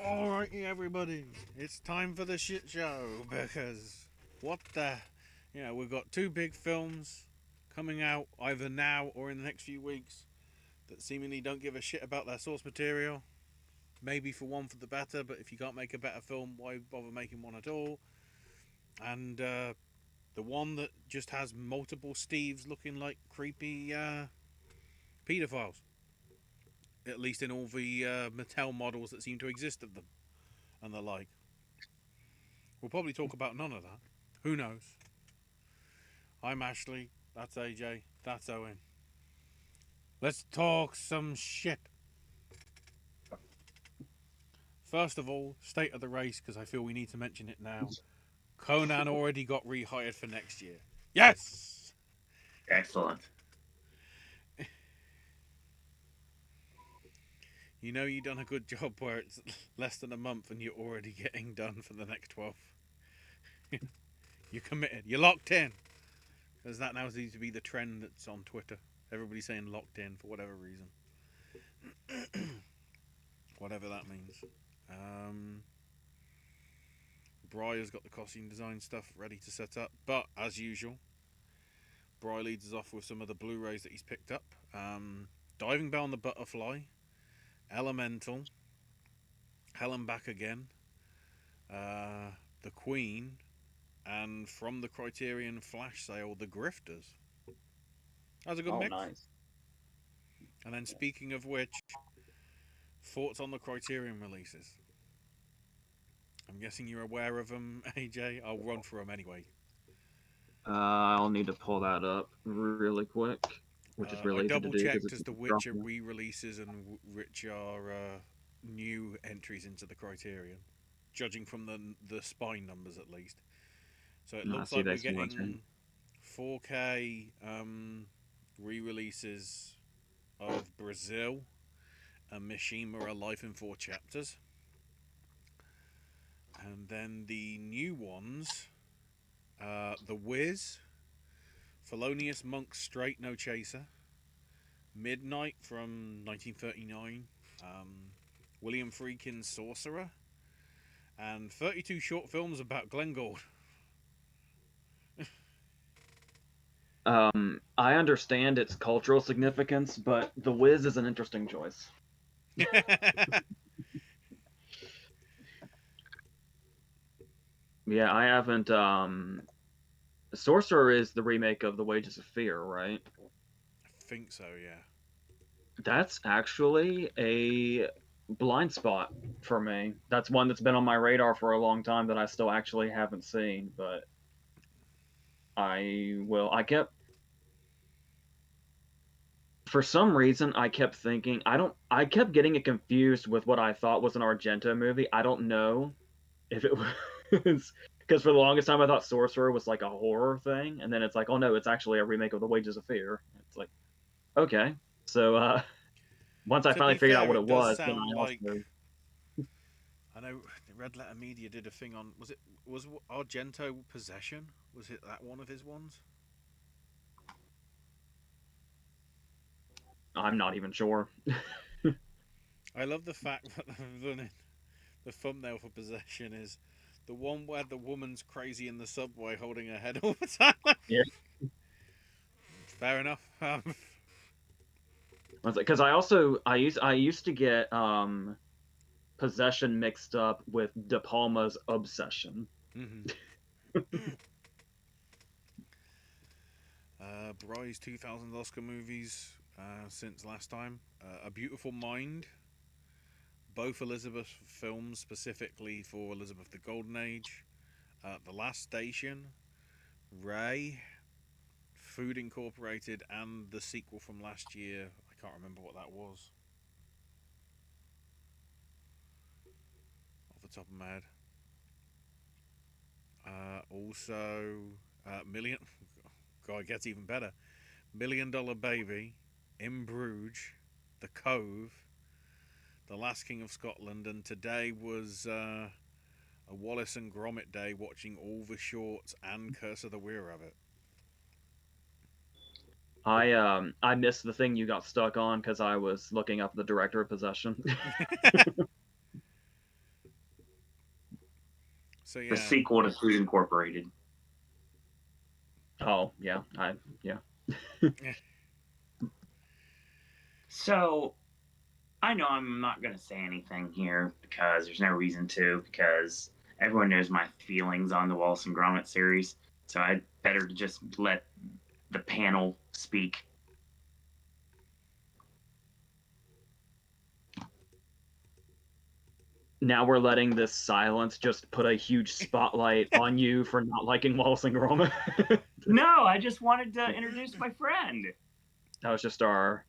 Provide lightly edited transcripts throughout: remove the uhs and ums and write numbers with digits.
Alrighty, everybody, it's time for the shit show because what the. We've got two big films coming out either now or in the next few weeks that seemingly don't give a shit about their source material. Maybe for one for the better, but if you can't make a better film, why bother making one at all? And the one that just has multiple Steves looking like creepy pedophiles. At least in all the Mattel models that seem to exist of them and the like. We'll probably talk about none of that. Who knows? I'm Ashley. That's AJ. That's Owen. Let's talk some shit. First of all, state of the race, because I feel we need to mention it now. Conan already got rehired for next year. Yes! Excellent. You know you've done a good job where it's less than a month and you're already getting done for the next 12. You're committed. You're locked in. Because that now seems to be the trend that's on Twitter. Everybody's saying locked in for whatever reason. Whatever that means. Briar's got the costume design stuff ready to set up. But, as usual, Briar leads us off with some of the Blu-rays that he's picked up. Diving Bell and the Butterfly. Elemental. Hell and Back Again. The Queen. And from the Criterion Flash sale, The Grifters. That's a good mix. Nice. And then speaking of which, thoughts on the Criterion releases? I'm guessing you're aware of them, AJ. I'll run through them anyway. I'll need to pull that up really quick, which is really I easy to double do. checked as to which are re-releases and which are new entries into the Criterion, judging from the spine numbers at least. So it looks like we're getting 4K re-releases of Brazil and Mishima: A Life in 4 Chapters. And then the new ones, The Wiz, Felonious Monk Straight No Chaser, Midnight from 1939, William Friedkin's Sorcerer, and 32 short films about Glenn Gould. I understand its cultural significance, but The Wiz is an interesting choice. Yeah, I haven't. Sorcerer is the remake of The Wages of Fear, right? I think so, yeah. That's actually a blind spot for me. That's one that's been on my radar for a long time that I still actually haven't seen, but I will. For some reason, I kept thinking I kept getting it confused with what I thought was an Argento movie. I don't know if it was because for the longest time I thought Sorcerer was like a horror thing, and then it's like, oh no, it's actually a remake of The Wages of Fear. It's like, okay, so once I finally figured out what it was, then I also. I know Red Letter Media did a thing on was Argento Possession? Was it that one of his ones? I'm not even sure. I love the fact that the thumbnail for Possession is the one where the woman's crazy in the subway holding her head all the time. Yeah. Fair enough. Because I used to get Possession mixed up with De Palma's Obsession. Mm-hmm. Bry's 2000 Oscar movies since last time. A Beautiful Mind. Both Elizabeth films specifically for Elizabeth the Golden Age. The Last Station. Ray. Food Incorporated, and the sequel from last year. I can't remember what that was. Off the top of my head. Also, Million. God, it gets even better. $1 Million Baby, In Bruges, The Cove, The Last King of Scotland, and today was a Wallace and Gromit day watching all the shorts and Curse of the Were Rabbit. I missed the thing you got stuck on because I was looking up the director of Possession. So The sequel to Food Incorporated. Oh yeah, yeah. So I know I'm not going to say anything here because there's no reason to, because everyone knows my feelings on the Wallace and Gromit series. So I'd better just let the panel speak. Now we're letting this silence just put a huge spotlight on you for not liking Wallace and Gromit. No, I just wanted to introduce my friend. That was just our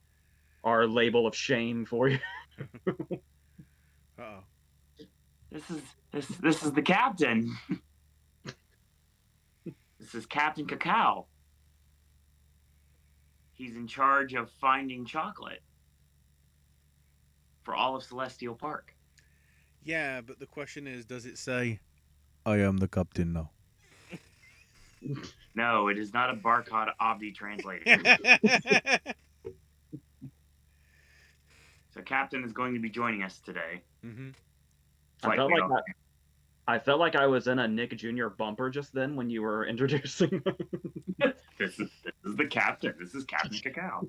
label of shame for you. Uh-oh. This is the captain. This is Captain Cacao. He's in charge of finding chocolate for all of Celestial Park. Yeah, but the question is, does it say, I am the captain now? No, it is not a Barcode Obdi translator. So Captain is going to be joining us today. Mm-hmm. I felt like I was in a Nick Jr. bumper just then when you were introducing him. This is the captain. This is Captain Cacao.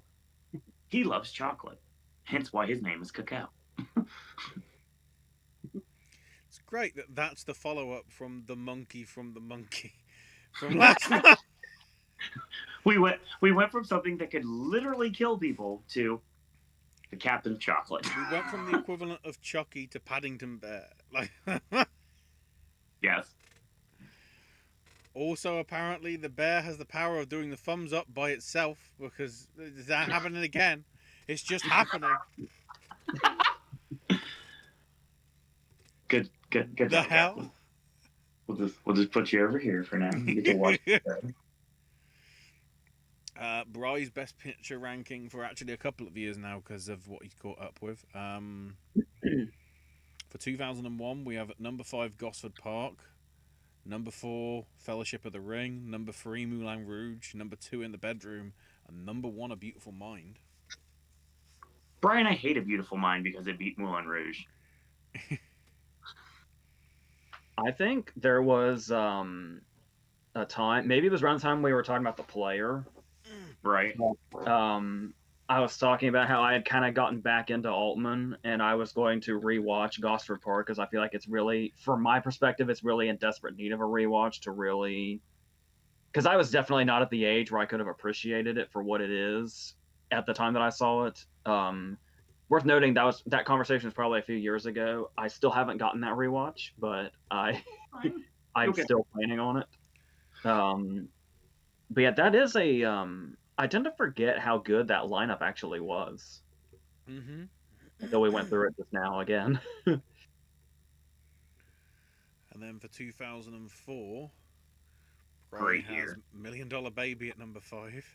He loves chocolate, hence why his name is Cacao. It's great that that's the follow-up from the monkey from last night. We went from something that could literally kill people to the Captain of Chocolate. We went from the equivalent of Chucky to Paddington Bear. Like, yes. Also, apparently, the bear has the power of doing the thumbs up by itself, because is that happening again? It's just happening. Good. The hell? We'll just put you over here for now. You get to watch. Bry's best picture ranking for actually a couple of years now because of what he's caught up with. For 2001, we have at number 5 Gosford Park, number 4 Fellowship of the Ring, number 3 Moulin Rouge, number 2 In the Bedroom, and number 1 A Beautiful Mind. Brian, I hate A Beautiful Mind because it beat Moulin Rouge. I think there was a time, maybe it was around the time we were talking about The Player. Right. I was talking about how I had kind of gotten back into Altman, and I was going to rewatch Gosford Park because I feel like it's really, from my perspective, it's really in desperate need of a rewatch to really, because I was definitely not at the age where I could have appreciated it for what it is at the time that I saw it. Worth noting that conversation was probably a few years ago. I still haven't gotten that rewatch, but I'm still planning on it. But yeah, that is I tend to forget how good that lineup actually was. Mm-hmm. Until we went through it just now again. And then for 2004, Brian has $1 Million Baby at number 5,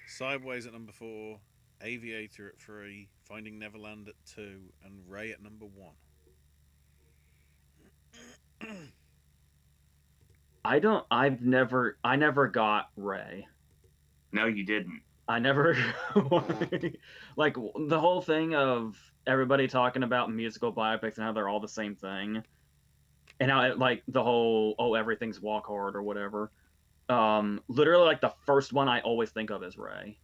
Sideways at number 4, Aviator at 3, Finding Neverland at 2, and Ray at number 1. I never got Ray. No, you didn't. I never like the whole thing of everybody talking about musical biopics and how they're all the same thing. And how like the whole everything's Walk Hard or whatever. Literally like the first one I always think of is Ray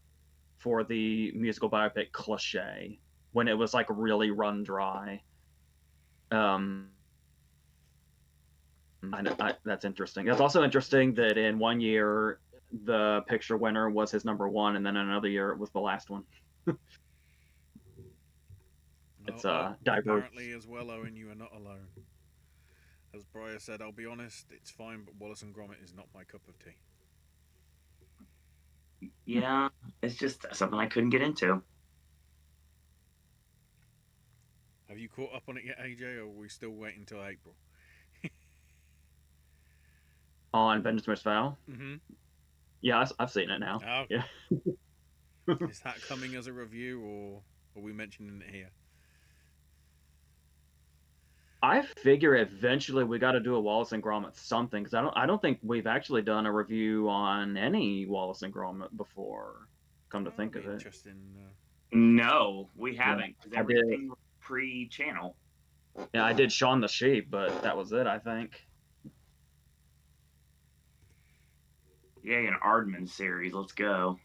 for the musical biopic cliche when it was like really run dry. That's interesting. It's also interesting that in one year the picture winner was his number 1, and then in another year it was the last one. It's diverse. Apparently as well, Owen, you are not alone. As Brian said, I'll be honest, it's fine, but Wallace and Gromit is not my cup of tea. Yeah, it's just something I couldn't get into. Have you caught up on it yet, AJ, or are we still waiting until April? On Vengeance Must Vow? Mm-hmm. Yeah, I've seen it now. Oh. Yeah. Is that coming as a review, or are we mentioning it here? I figure eventually we got to do a Wallace and Gromit something, because I don't think we've actually done a review on any Wallace and Gromit before. Come to think of it. Interesting. No, we haven't. Yeah, everything was pre-channel. Yeah, I did Shaun the Sheep, but that was it, I think. Yay, an Aardman series. Let's go.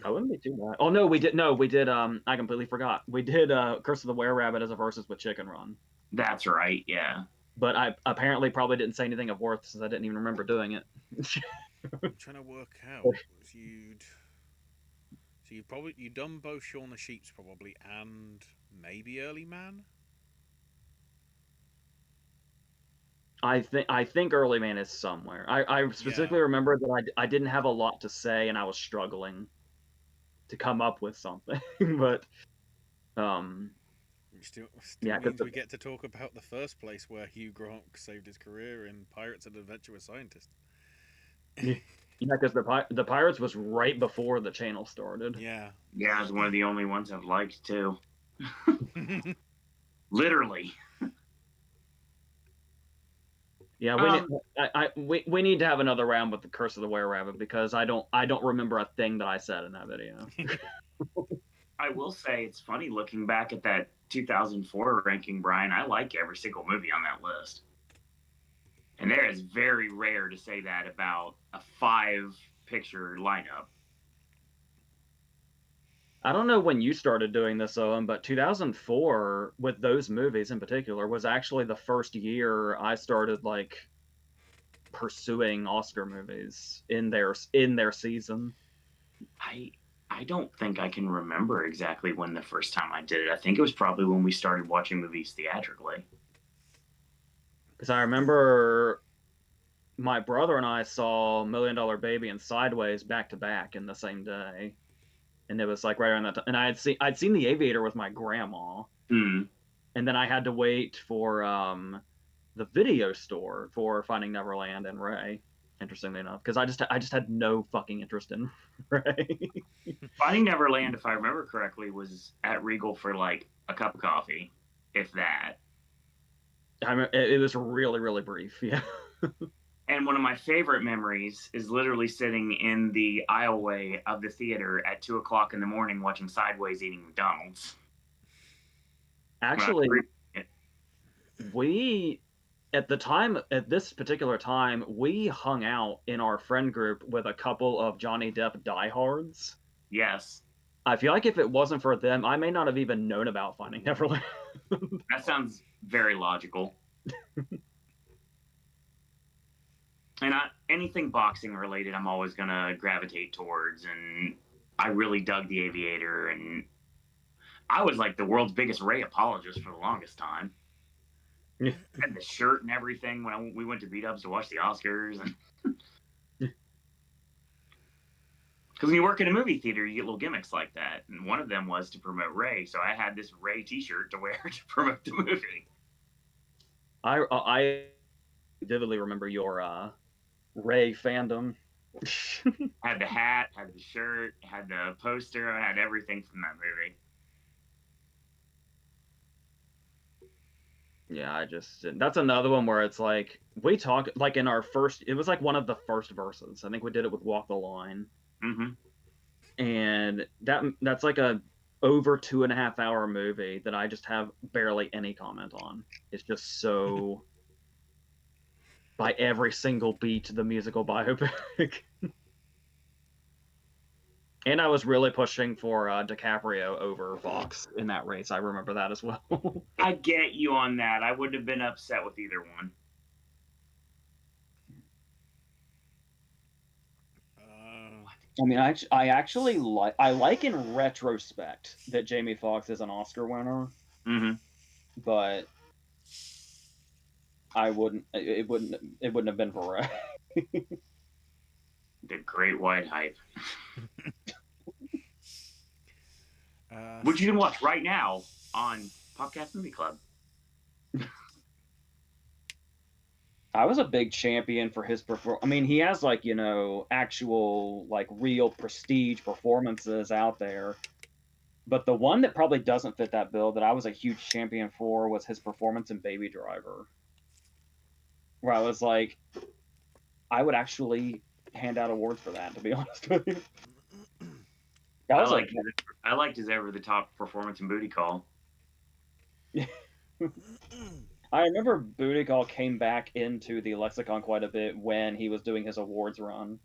That wouldn't be too bad. Oh no, we did. No, we did. I completely forgot. We did Curse of the Were Rabbit as a versus with Chicken Run. That's right. Yeah. But I apparently probably didn't say anything of worth since I didn't even remember doing it. I'm trying to work out. You done both Shaun the Sheep's probably and maybe Early Man. I think Early Man is somewhere. I specifically remember that I didn't have a lot to say and I was struggling to come up with something. But Still yeah, means we get to talk about the first place where Hugh Grant saved his career in Pirates and Adventure with Scientist. Yeah, because the Pirates was right before the channel started. Yeah. Yeah, it's one of the only ones I've liked too. Literally. Yeah, we need to have another round with the Curse of the Were Rabbit because I don't remember a thing that I said in that video. I will say it's funny looking back at that 2004 ranking, Brian. I like every single movie on that list. And there is very rare to say that about a 5-picture lineup. I don't know when you started doing this, Owen, but 2004, with those movies in particular, was actually the first year I started like pursuing Oscar movies in their season. I don't think I can remember exactly when the first time I did it. I think it was probably when we started watching movies theatrically. Because I remember my brother and I saw $1 Million Baby and Sideways back to back in the same day, and it was like right around that time. And I'd seen The Aviator with my grandma, and then I had to wait for the video store for Finding Neverland and Ray. Interestingly enough, because I just had no fucking interest in Ray. Finding Neverland, if I remember correctly, was at Regal for like a cup of coffee, if that. It was really, really brief, yeah. And one of my favorite memories is literally sitting in the aisleway of the theater at 2:00 in the morning watching Sideways eating McDonald's. Actually, at this particular time, we hung out in our friend group with a couple of Johnny Depp diehards. Yes. I feel like if it wasn't for them, I may not have even known about Finding Neverland. That sounds very logical. And anything boxing related, I'm always going to gravitate towards. And I really dug The Aviator. And I was like the world's biggest Ray apologist for the longest time. Yeah. Had the shirt and everything when we went to beat-ups to watch the Oscars. Because when you work in a movie theater, you get little gimmicks like that. And one of them was to promote Ray. So I had this Ray t-shirt to wear to promote the movie. I vividly remember your Ray fandom. Had the hat, had the shirt, had the poster, I had everything from that movie. Yeah, that's another one where it's like we talk like in our first. It was like one of the first verses. I think we did it with Walk the Line, and that's like a over 2.5 hour movie that I just have barely any comment on. It's just so by every single beat the musical biopic. And I was really pushing for DiCaprio over Fox in that race. I remember that as well. I get you on that. I wouldn't have been upset with either one. I mean, I actually like in retrospect that Jamie Foxx is an Oscar winner. But it wouldn't have been for Ray. The Great White Hype. Which you can watch right now on Popcast Movie Club. I was a big champion for his performance. I mean, he has like, actual like real prestige performances out there. But the one that probably doesn't fit that bill that I was a huge champion for was his performance in Baby Driver. Where I was like, I would actually hand out awards for that, to be honest with you. I liked his over the top performance in Booty Call. I remember Booty Call came back into the lexicon quite a bit when he was doing his awards run.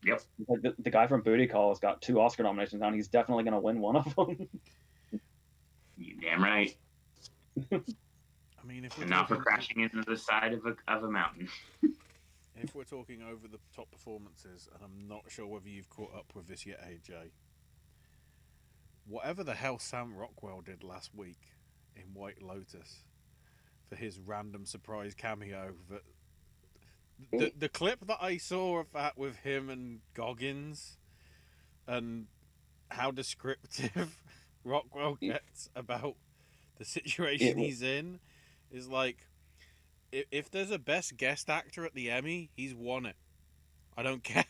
Yep. Like the guy from Booty Call has got 2 Oscar nominations now, and he's definitely going to win one of them. You damn right. I mean, if we're And not for talking, crashing into the side of a mountain. if we're talking over the top performances, and I'm not sure whether you've caught up with this yet, AJ. Whatever the hell Sam Rockwell did last week in White Lotus for his random surprise cameo, that the clip that I saw of that with him and Goggins, and how descriptive Rockwell gets about the situation he's in, is like, if there's a best guest actor at the Emmy, he's won it. I don't care.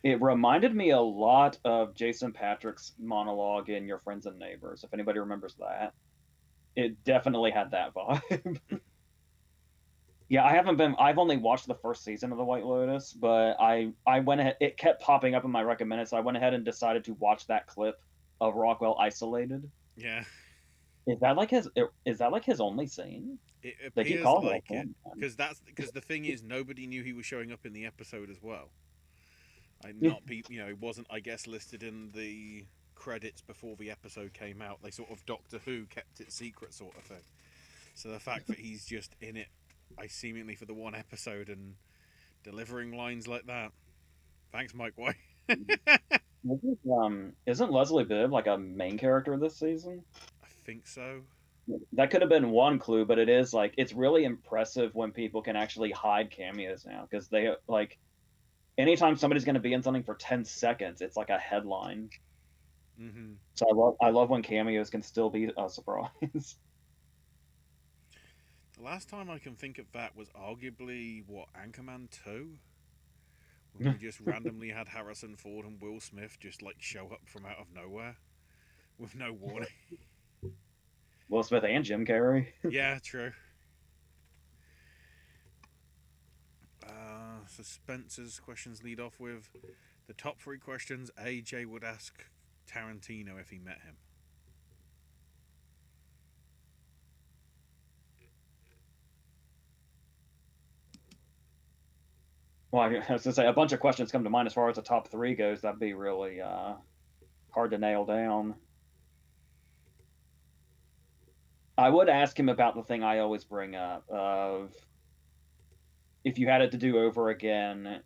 It reminded me a lot of Jason Patric's monologue in Your Friends and Neighbors, if anybody remembers that. It definitely had that vibe. Yeah, I've only watched the first season of The White Lotus, but I went ahead, it kept popping up in my recommended, so I went ahead and decided to watch that clip of Rockwell isolated. Yeah. Is that like his only scene? It They keep appears calling like it. because the thing is, nobody knew he was showing up in the episode as well. It wasn't, I guess, listed in the credits before the episode came out. They sort of Doctor Who kept it secret, sort of thing. So the fact that he's just in it, seemingly for the one episode, and delivering lines like that. Thanks, Mike White. Isn't Leslie Bibb like a main character this season? I think so. That could have been one clue, but it is like it's really impressive when people can actually hide cameos now, because they like anytime somebody's going to be in something for 10 seconds, it's like a headline. Mm-hmm. So I love when cameos can still be a surprise. The last time I can think of that was arguably Anchorman 2, when we just randomly had Harrison Ford and Will Smith just like show up from out of nowhere with no warning. Will Smith and Jim Carrey. Yeah, true. So Spencer's questions lead off with the top 3 questions AJ would ask Tarantino if he met him. Well, I was going to say a bunch of questions come to mind as far as the top 3 goes. That'd be really hard to nail down. I would ask him about the thing I always bring up of if you had it to do over again,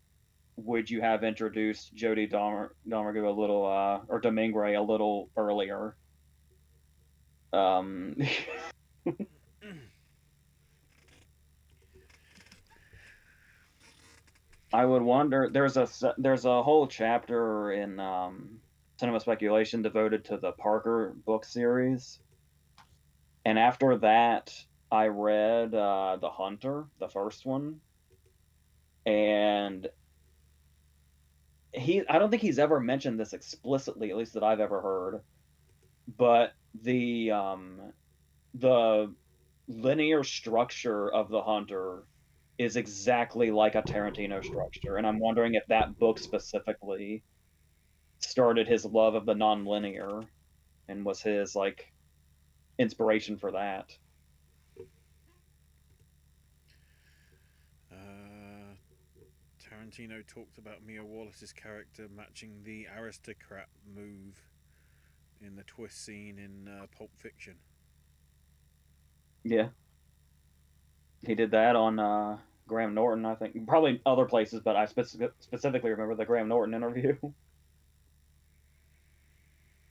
would you have introduced Jodie Domergue a little, or Domingray a little earlier? I would wonder. There's a whole chapter in Cinema Speculation devoted to the Parker book series, and after that, I read The Hunter, the first one, and I don't think he's ever mentioned this explicitly, at least that I've ever heard, but the linear structure of The Hunter is exactly like a Tarantino structure, and I'm wondering if that book specifically started his love of the non-linear and was his like inspiration for that. Tarantino talked about Mia Wallace's character matching the aristocrat move in the twist scene in Pulp Fiction. Yeah, he did that on Graham Norton, I think. Probably other places, but I specifically remember the Graham Norton interview.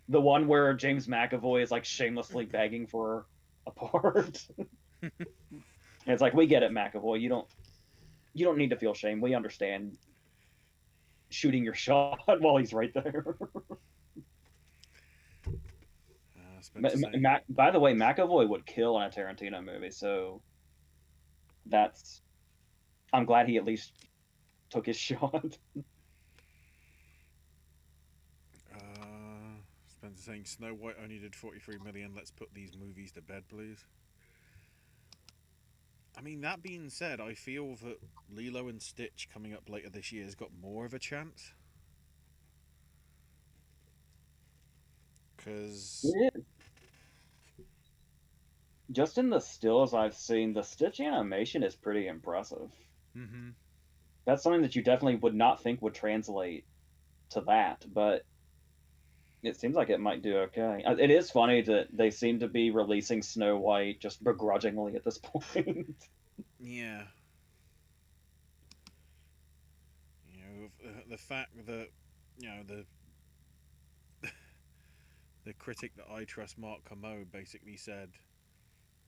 The one where James McAvoy is like shamelessly begging for a part. And it's like, we get it, McAvoy. You don't need to feel shame. We understand shooting your shot while he's right there. By the way, McAvoy would kill in a Tarantino movie, so I'm glad he at least took his shot. Spencer saying Snow White only did 43 million. Let's put these movies to bed, please. I mean, that being said, I feel that Lilo and Stitch coming up later this year has got more of a chance. Because just in the stills I've seen, the Stitch animation is pretty impressive. Mm-hmm. That's something that you definitely would not think would translate to that, but it seems like it might do okay. It is funny that they seem to be releasing Snow White just begrudgingly at this point. Yeah. You know, the fact that, you know, the critic that I trust, Mark Kermode, basically said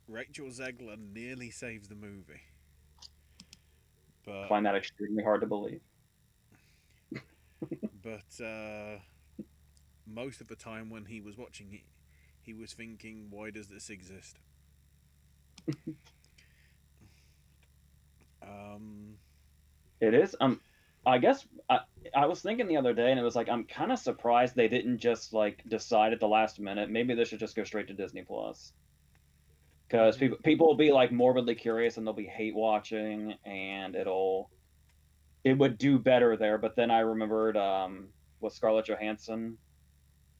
Rachel Zegler nearly saves the movie, I but find that extremely hard to believe. but most of the time when he was watching it, he was thinking, "Why does this exist?" Um, It is. I guess I was thinking the other day, and it was like I'm kind of surprised they didn't just like decide at the last minute. Maybe this should just go straight to Disney Plus, because mhm. people will be like morbidly curious and they'll be hate watching, and it would do better there. But then I remembered with Scarlett Johansson,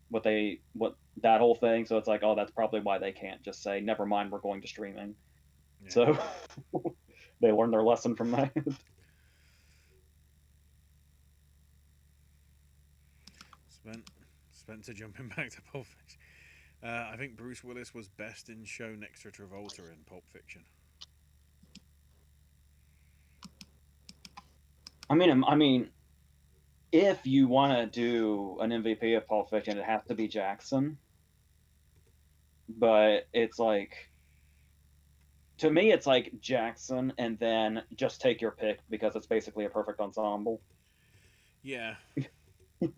what that whole thing. So it's like, oh, that's probably why they can't just say, never mind, we're going to streaming. Yeah. So they learned their lesson from that. Spencer jumping back to Pulp Fiction. I think Bruce Willis was best in show next to Travolta in Pulp Fiction. I mean, if you want to do an MVP of Pulp Fiction, it has to be Jackson. But it's like, to me, it's like Jackson, and then just take your pick because it's basically a perfect ensemble. Yeah. You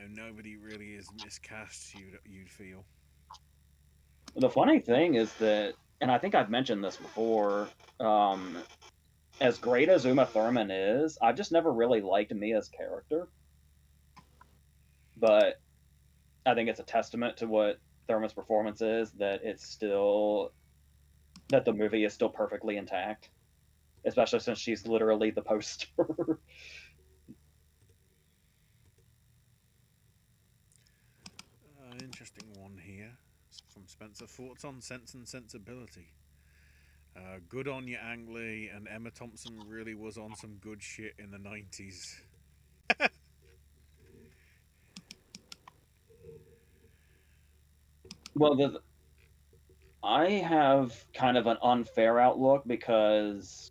know, nobody really is miscast. You'd feel. The funny thing is that, and I think I've mentioned this before, um, as great as Uma Thurman is, I've just never really liked Mia's character. But I think it's a testament to what Thurman's performance is that the movie is still perfectly intact, especially since she's literally the poster. Interesting one here from Spencer. Thoughts on Sense and Sensibility? Good on you, Ang Lee, and Emma Thompson really was on some good shit in the 90s. Well, I have kind of an unfair outlook because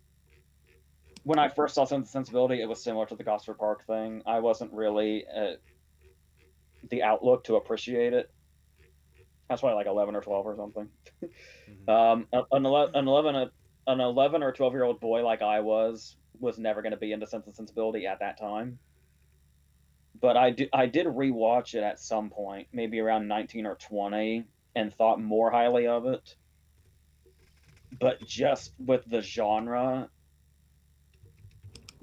when I first saw Sense and Sensibility, it was similar to the Gosford Park thing. I wasn't really the outlook to appreciate it. That's why like 11 or 12 or something. Mm-hmm. An 11 or 12-year-old boy like I was never going to be into Sense and Sensibility at that time. But I did rewatch it at some point, maybe around 19 or 20, and thought more highly of it. But just with the genre,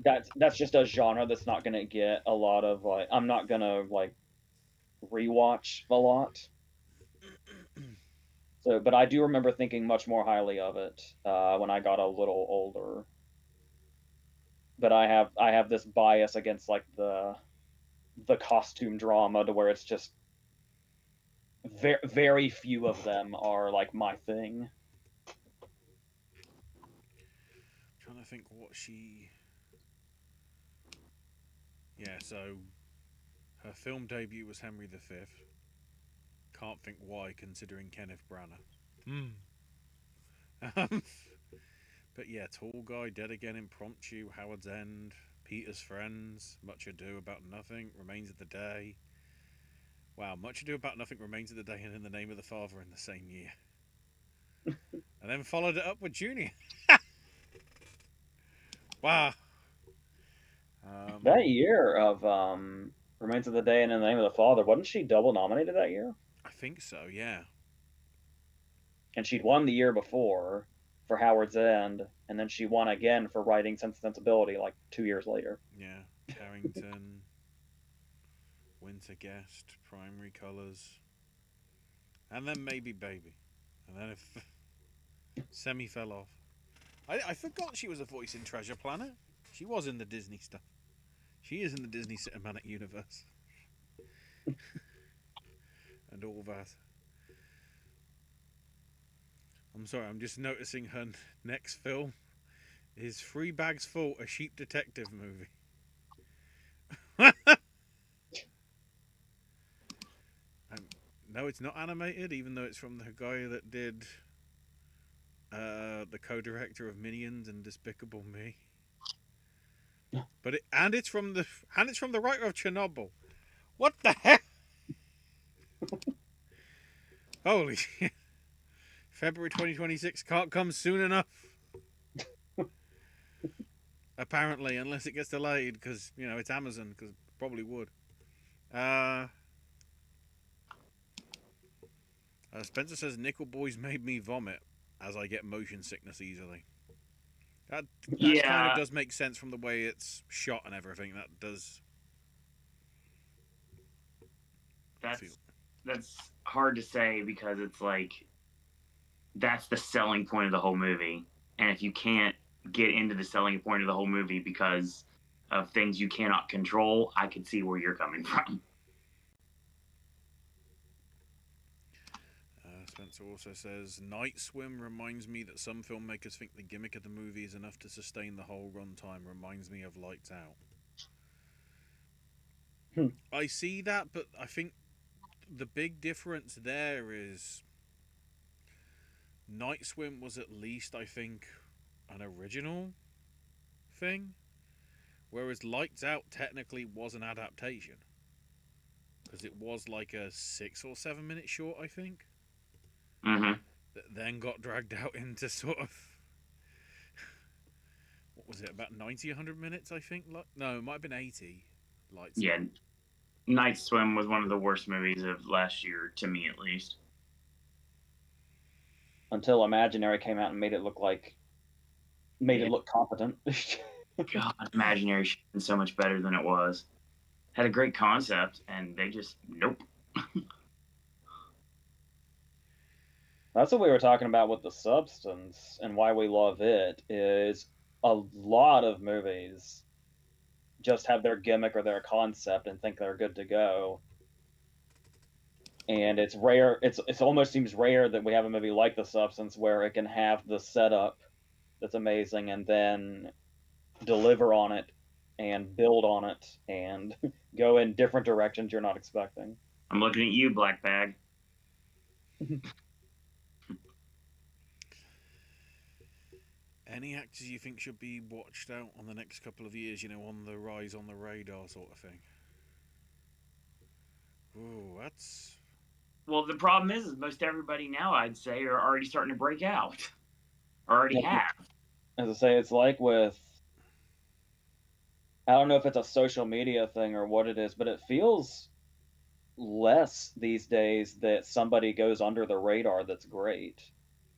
that's just a genre that's not going to get a lot of like, I'm not going to like rewatch a lot. So, but I do remember thinking much more highly of it when I got a little older. But I have this bias against like the costume drama to where it's just very few of them are like my thing. Trying to think what she. Yeah, so her film debut was Henry V. Can't think why, considering Kenneth Branagh. Hmm. Um, but yeah, Tall Guy, Dead Again, Impromptu, Howard's End, Peter's Friends, Much Ado About Nothing, Remains of the Day. Wow, Much Ado About Nothing, Remains of the Day, and In the Name of the Father in the same year. And then followed it up with Junior. Wow. That year of Remains of the Day and In the Name of the Father, wasn't she double nominated that year? I think so, yeah. And she'd won the year before for Howard's End, and then she won again for writing Sense and Sensibility like 2 years later. Yeah. Carrington, Winter Guest, Primary Colors, and then Maybe Baby. And then if Semi fell off. I forgot she was a voice in Treasure Planet. She was in the Disney stuff. She is in the Disney Cinematic Universe. And all that. I'm sorry, I'm just noticing her next film is Three Bags Full, a sheep detective movie. And no, it's not animated, even though it's from the guy that did the co-director of Minions and Despicable Me. But it's from the writer of Chernobyl. What the heck? Holy shit! February 2026 can't come soon enough. Apparently, unless it gets delayed, because it's Amazon, because probably would. Spencer says Nickel Boys made me vomit as I get motion sickness easily. That kind of does make sense from the way it's shot and everything. That does. That's hard to say because it's like that's the selling point of the whole movie, and if you can't get into the selling point of the whole movie because of things you cannot control, I can see where you're coming from. Spencer also says, Night Swim reminds me that some filmmakers think the gimmick of the movie is enough to sustain the whole runtime. Reminds me of Lights Out. I see that, but I think the big difference there is Night Swim was at least, I think, an original thing, whereas Lights Out technically was an adaptation. Because it was like a 6 or 7 minute short, I think. Mm-hmm. That then got dragged out into sort of what was it, about 90, 100 minutes, I think? No, it might have been 80. Lights Out. Night Swim was one of the worst movies of last year, to me at least. Until Imaginary came out and made it look competent. God, Imaginary should have been so much better than it was. Had a great concept, and they just, nope. That's what we were talking about with The Substance and why we love it, is a lot of movies just have their gimmick or their concept and think they're good to go. And it's rare, it almost seems rare that we have a movie like The Substance where it can have the setup that's amazing and then deliver on it and build on it and go in different directions you're not expecting. I'm looking at you, Black Bag. Any actors you think should be watched out on the next couple of years, on the rise, on the radar sort of thing? Ooh, that's... Well, the problem is most everybody now, I'd say, are already starting to break out. Already have. As I say, it's like with... I don't know if it's a social media thing or what it is, but it feels less these days that somebody goes under the radar that's great.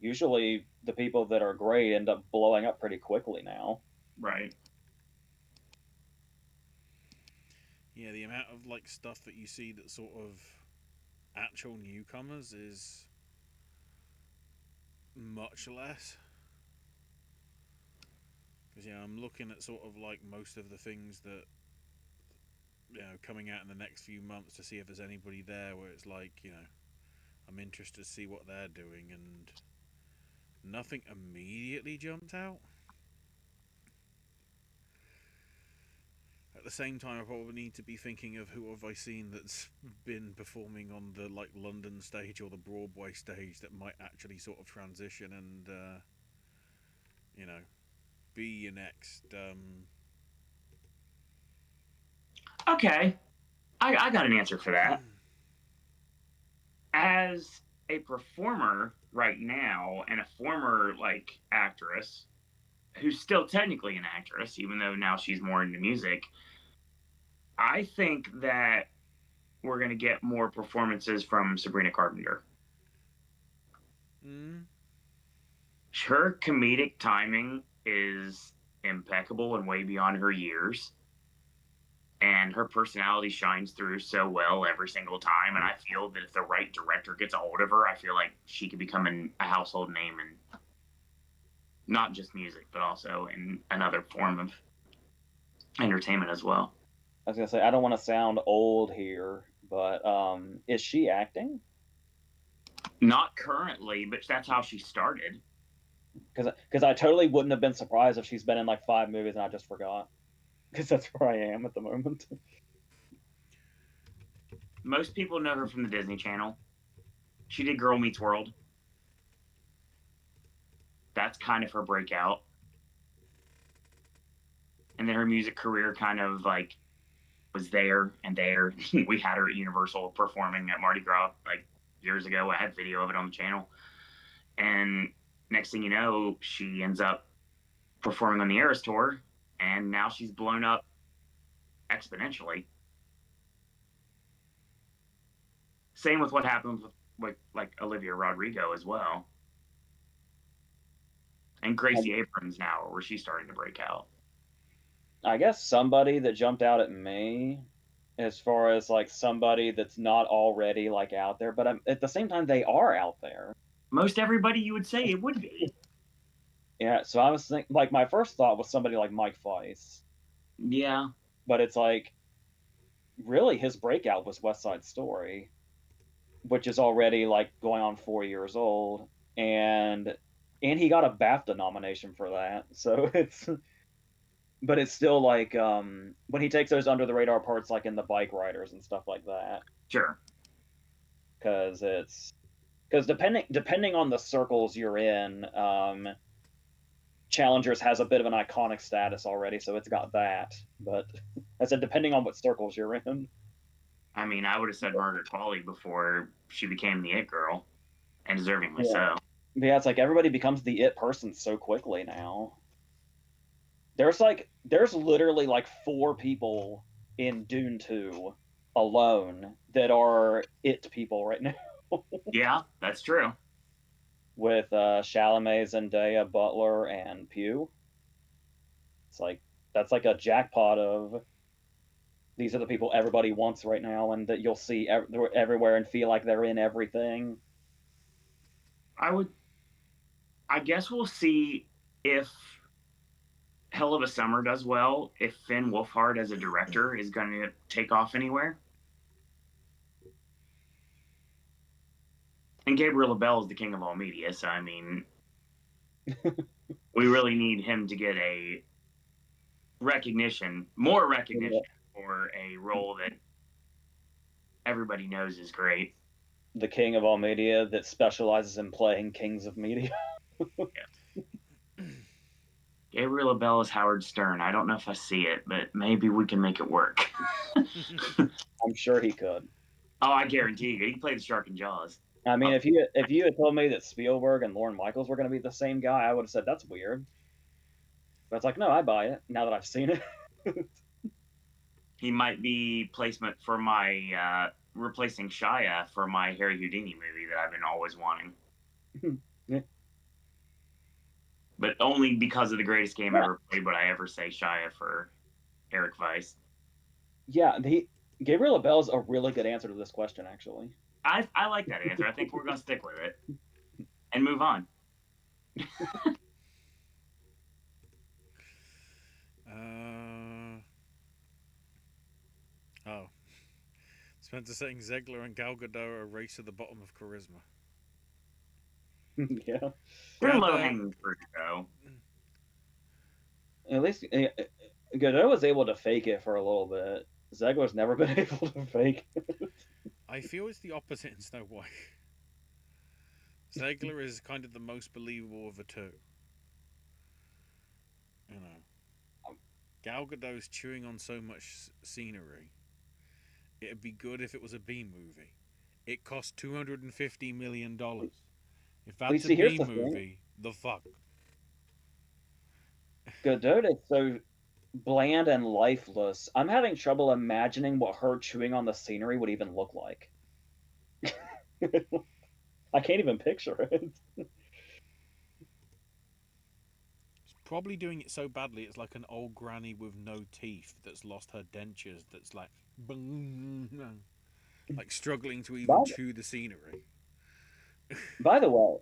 Usually the people that are great end up blowing up pretty quickly now. Right. Yeah, the amount of stuff that you see that sort of actual newcomers is much less. Because I'm looking at sort of most of the things that coming out in the next few months to see if there's anybody there where it's I'm interested to see what they're doing, and nothing immediately jumped out. At the same time, I probably need to be thinking of who have I seen that's been performing on the London stage or the Broadway stage that might actually sort of transition and be your next. Okay, I got an answer for that. As a performer right now and a former actress who's still technically an actress, even though now she's more into music, I think that we're going to get more performances from Sabrina Carpenter. Her comedic timing is impeccable and way beyond her years. And her personality shines through so well every single time. And I feel that if the right director gets a hold of her, I feel like she could become a household name in not just music, but also in another form of entertainment as well. I was going to say, I don't want to sound old here, but is she acting? Not currently, but that's how she started. Because I totally wouldn't have been surprised if she's been in like 5 movies and I just forgot. Because that's where I am at the moment. Most people know her from the Disney Channel. She did Girl Meets World. That's kind of her breakout. And then her music career kind of like was there and there. We had her at Universal performing at Mardi Gras like years ago. I had video of it on the channel. And next thing you know, she ends up performing on the Eras Tour, and now she's blown up exponentially. Same with what happened with like Olivia Rodrigo as well. And Gracie Abrams now, where she's starting to break out. I guess somebody that jumped out at me as far as like somebody that's not already like out there, but at the same time they are out there. Most everybody you would say it would be. Yeah, so I was thinking, like, my first thought was somebody like Mike Weiss. Yeah. But it's like, really, his breakout was West Side Story, which is already like going on 4 years old, and he got a BAFTA nomination for that. So but it's still like when he takes those under the radar parts, like in The Bike Riders and stuff like that. Sure. Because depending on the circles you're in, Challengers has a bit of an iconic status already, so it's got that. But I said, depending on what circles you're in. I mean, I would have said Margaret Qualley before she became the it girl, and deservingly so. Yeah, it's like everybody becomes the it person so quickly now. There's literally like 4 people in Dune 2 alone that are it people right now. Yeah, that's true. With Chalamet, Zendaya, Butler, and Pugh. It's like, that's like a jackpot of these are the people everybody wants right now, and that you'll see everywhere and feel like they're in everything. I guess we'll see if Hell of a Summer does well, if Finn Wolfhard as a director is going to take off anywhere. And Gabriel LaBelle is the king of all media, so I mean, we really need him to get a more recognition for a role that everybody knows is great. The king of all media that specializes in playing kings of media. Yeah. Gabriel LaBelle is Howard Stern. I don't know if I see it, but maybe we can make it work. I'm sure he could. Oh, I guarantee you. He played the shark in Jaws. I mean, if you had told me that Spielberg and Lorne Michaels were going to be the same guy, I would have said that's weird. But it's like, no, I buy it now that I've seen it. He might be placement for my replacing Shia for my Harry Houdini movie that I've been always wanting. Yeah. But only because of the greatest game ever played would I ever say Shia for Eric Weiss. Yeah, Gabriel LaBelle is a really good answer to this question, actually. I like that answer. I think we're going to stick with it and move on. Spencer saying Zegler and Gal Gadot are a race to the bottom of charisma. Yeah. They're low-hanging fruit, though. At least Godot was able to fake it for a little bit. Zegler's never been able to fake it. I feel it's the opposite in Snow White. Zegler is kind of the most believable of the two. You know, Gal Gadot's chewing on so much scenery. It'd be good if it was a B movie. It cost $250 million. If that's a B movie, the fuck. Godot is so bland and lifeless. I'm having trouble imagining what her chewing on the scenery would even look like. I can't even picture it. She's probably doing it so badly it's like an old granny with no teeth that's lost her dentures, that's like struggling to even chew the scenery. By the way,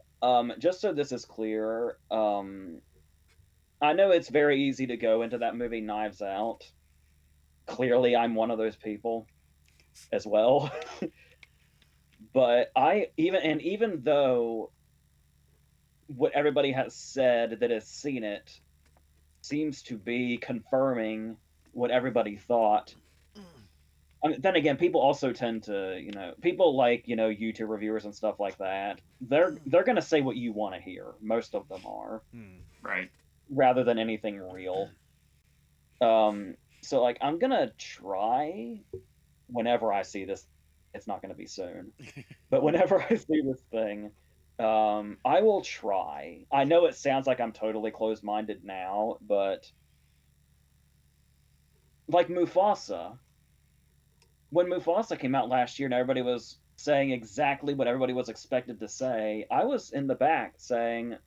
just so this is clear, I know it's very easy to go into that movie Knives Out. Clearly, I'm one of those people as well. But even though what everybody has said that has seen it seems to be confirming what everybody thought. I mean, then again, people also tend to, people like, YouTube reviewers and stuff like that. They're gonna say what you want to hear. Most of them are, Right. rather than anything real. So like, I'm gonna try whenever I see this. It's not gonna be soon, but whenever I see this thing, I will try. I know it sounds like I'm totally closed-minded now, but like Mufasa, when Mufasa came out last year and everybody was saying exactly what everybody was expected to say, I was in the back saying,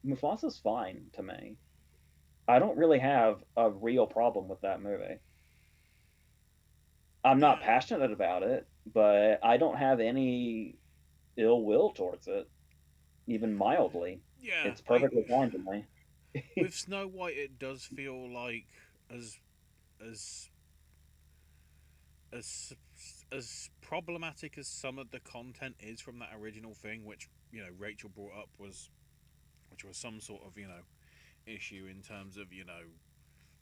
Mufasa's fine to me. I don't really have a real problem with that movie. I'm not passionate about it, but I don't have any ill will towards it, even mildly. Yeah, It's perfectly fine to me. with Snow White, it does feel like as as as as problematic as some of the content is from that original thing, which Rachel brought up which was some sort of issue in terms of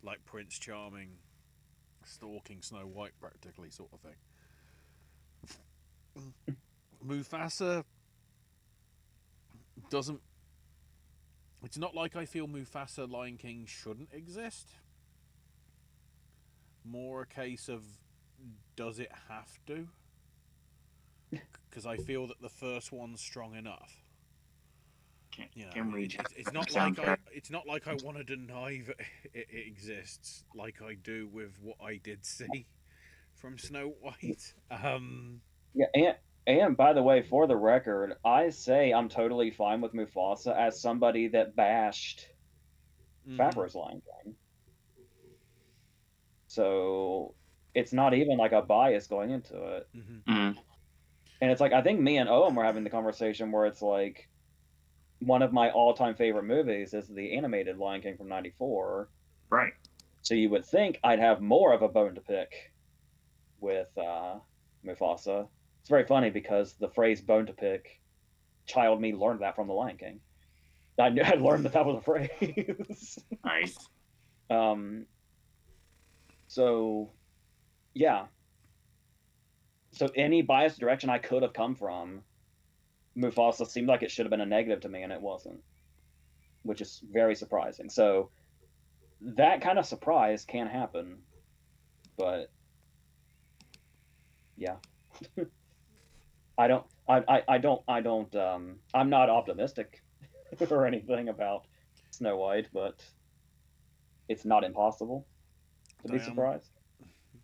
like Prince Charming stalking Snow White practically sort of thing. Mufasa doesn't. It's not like I feel Mufasa Lion King shouldn't exist. More a case of does it have to? Because I feel that the first one's strong enough. Can we It's not like I want to deny that it exists, like I do with what I did see from Snow White. Yeah, and by the way, for the record, I say I'm totally fine with Mufasa as somebody that bashed Favreau's Lion King. So it's not even like a bias going into it. And it's like, I think me and Owen were having the conversation where it's like, one of my all-time favorite movies is the animated Lion King from '94. Right. So you would think I'd have more of a bone to pick with Mufasa. It's very funny because the phrase "bone to pick," child me learned that from the Lion King. I learned that was a phrase. Nice. So, yeah. So any biased direction I could have come from, Mufasa seemed like it should have been a negative to me, and it wasn't, which is very surprising. So that kind of surprise can happen, but yeah. I'm not optimistic or anything about Snow White, but it's not impossible to be surprised.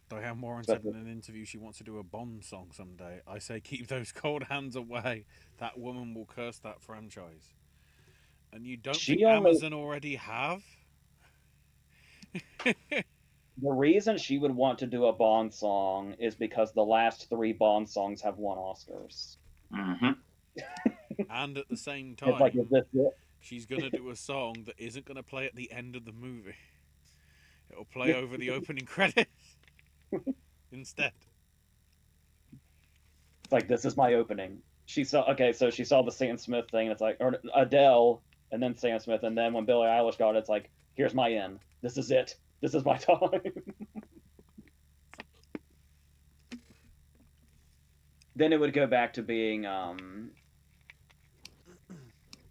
Diane Warren said in an interview she wants to do a Bond song someday. I say keep those cold hands away. That woman will curse that franchise. And you don't think Amazon already have? The reason she would want to do a Bond song is because the last 3 Bond songs have won Oscars. And at the same time, like, is this it? She's going to do a song that isn't going to play at the end of the movie. It'll play over the opening credits instead. It's like, this is my opening. She saw the Sam Smith thing, and it's like, or Adele, and then Sam Smith, and then when Billie Eilish got it, it's like, here's my end. This is it. This is my time. Then it would go back to being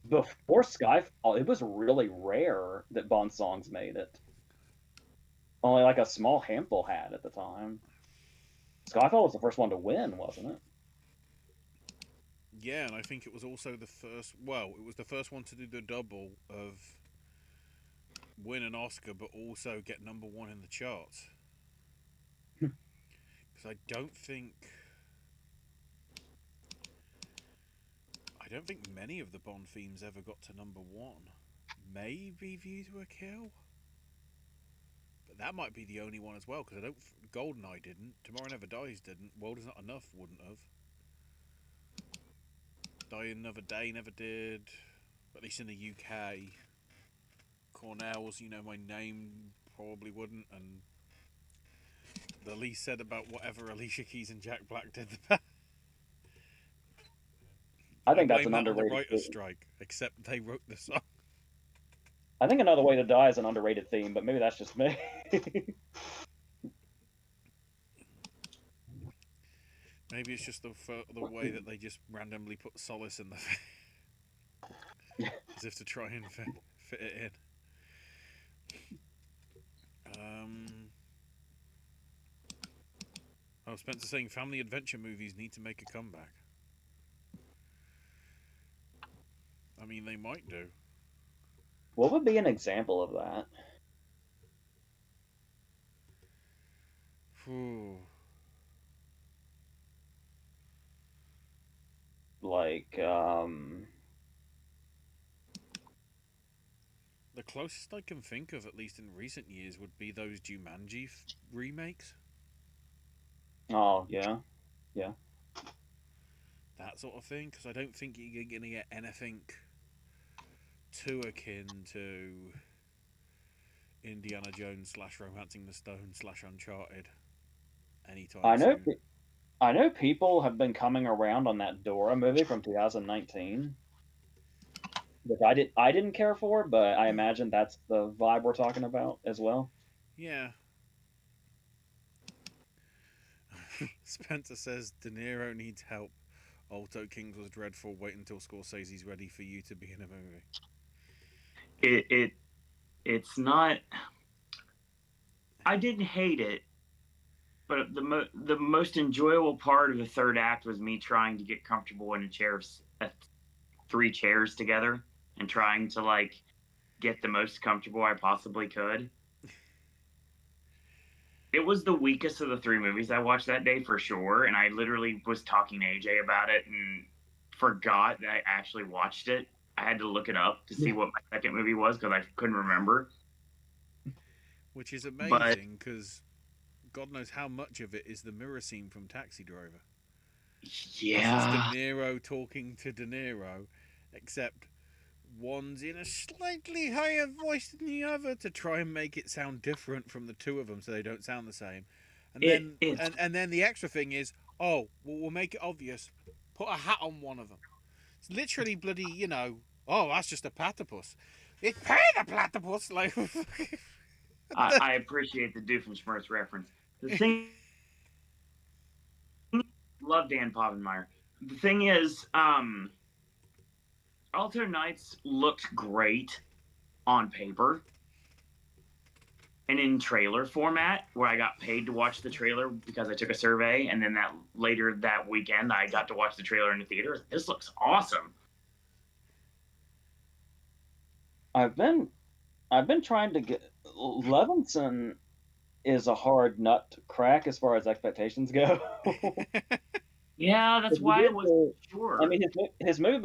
before Skyfall. It was really rare that Bond songs made it. Only like a small handful had at the time. Skyfall was the first one to win, wasn't it? Yeah, and I think it was also the first. Well, it was the first one to do the double of win an Oscar, but also get #1 in the charts. Because I don't think many of the Bond themes ever got to #1. Maybe View to a Kill, but that might be the only one as well. Because I don't. GoldenEye didn't. Tomorrow Never Dies didn't. World Is Not Enough wouldn't have. Die Another Day never did. At least in the UK. Cornell's, My Name probably wouldn't, and the least said about whatever Alicia Keys and Jack Black did, the better. I think that's blame an that on the underrated writer's theme. strike, except they wrote the song. I think Another Way to Die is an underrated theme, but maybe that's just me. Maybe it's just the way that they just randomly put Solace in the as if to try and fit it in. Oh, Spencer saying family adventure movies need to make a comeback. I mean, they might do. What would be an example of that? Whew. Like, The closest I can think of, at least in recent years, would be those Jumanji remakes. oh yeah, yeah. That sort of thing, because I don't think you're going to get anything too akin to Indiana Jones / Romancing the Stone / Uncharted anytime I know. soon. I know people have been coming around on that Dora movie from 2019, which I didn't care for, but I imagine that's the vibe we're talking about as well. Yeah. Spencer says De Niro needs help. Alto Kings was dreadful. Wait until Scorsese's ready for you to be in a movie. It's not. I didn't hate it, but the most enjoyable part of the third act was me trying to get comfortable in a chair, 3 chairs together, and trying to like get the most comfortable I possibly could. It was the weakest of the 3 movies I watched that day for sure, and I literally was talking to AJ about it and forgot that I actually watched it. I had to look it up to see what my second movie was because I couldn't remember. Which is But amazing because God knows how much of it is the mirror scene from Taxi Driver. This is De yeah, Niro talking to De Niro, except one's in a slightly higher voice than the other to try and make it sound different from the two of them so they don't sound the same. And then it and then the extra thing is, oh, well, we'll make it obvious. Put a hat on one of them. It's literally bloody, oh, that's just a platypus. It's paid a platypus. Like, I appreciate the Doofenshmirtz reference. The thing, love Dan Povenmire. The thing is, Alto Knights looked great on paper and in trailer format, where I got paid to watch the trailer because I took a survey, and then that later that weekend I got to watch the trailer in the theaters. This looks awesome. I've been trying to get Levinson is a hard nut to crack as far as expectations go. Yeah, that's why I wasn't sure. I mean, his movie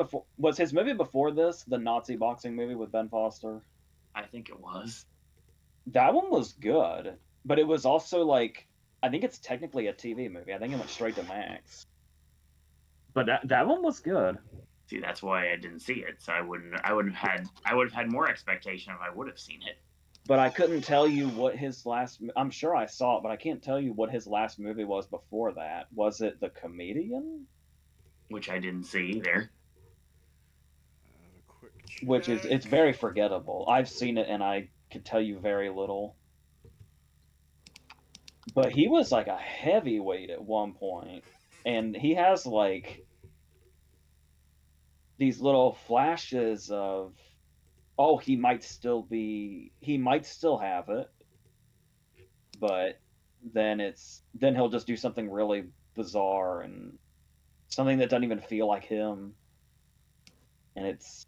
before this the Nazi boxing movie with Ben Foster. I think it was. That one was good, but it was also like I think it's technically a TV movie. I think it went straight to Max. But that one was good. See, that's why I didn't see it. So I would have had more expectation if I would have seen it. But I couldn't tell you what his last. I'm sure I saw it, but I can't tell you what his last movie was before that. Was it The Comedian? Which I didn't see either. Which is it's very forgettable. I've seen it and I could tell you very little. But he was like a heavyweight at one point, and he has like these little flashes of, oh, he might still have it, but then he'll just do something really bizarre and something that doesn't even feel like him, and it's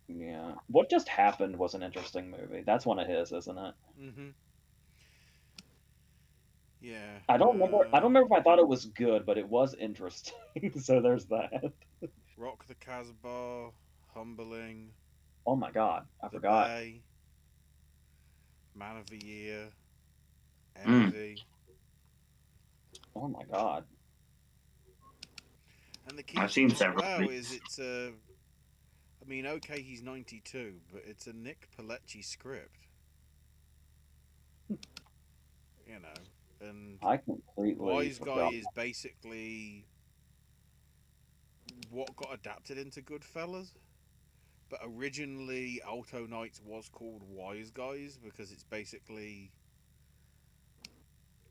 yeah. What Just Happened was an interesting movie. That's one of his, isn't it? Mm-hmm. Yeah. I don't remember if I thought it was good, but it was interesting. So there's that. Rock the Casbah, Humbling. Oh my god, I The forgot. Bay, Man of the Year, Envy. Oh my god. And the key I've thing seen as several well of is these. it's I mean, okay, he's 92, but it's a Nick Pilecki script. And I completely Wise Guy forgot. is basically what got adapted into Goodfellas. But originally, Alto Nights was called Wise Guys because it's basically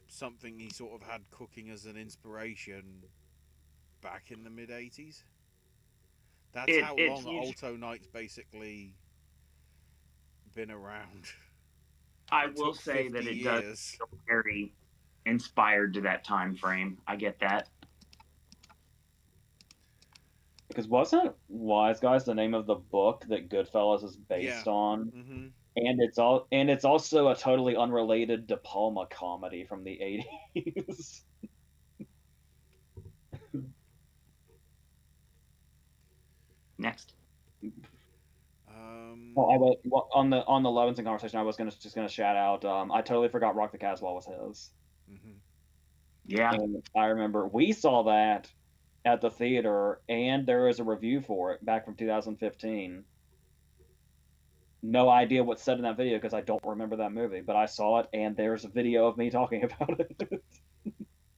something he sort of had cooking as an inspiration back in the mid 80s. That's It how it's long Alto Nights basically been around. I It will took say 50 that it does years. feel very inspired to that time frame. I get that. Because wasn't Wise Guys the name of the book that Goodfellas is Yeah. based on? Mm-hmm. And it's also a totally unrelated De Palma comedy from the 80s. Next. On the Levinson conversation, I was just gonna shout out. I totally forgot Rock the Casbah was his. Mm-hmm. Yeah. And I remember we saw that at the theater, and there was a review for it back from 2015. No idea what's said in that video because I don't remember that movie, but I saw it, and there's a video of me talking about it.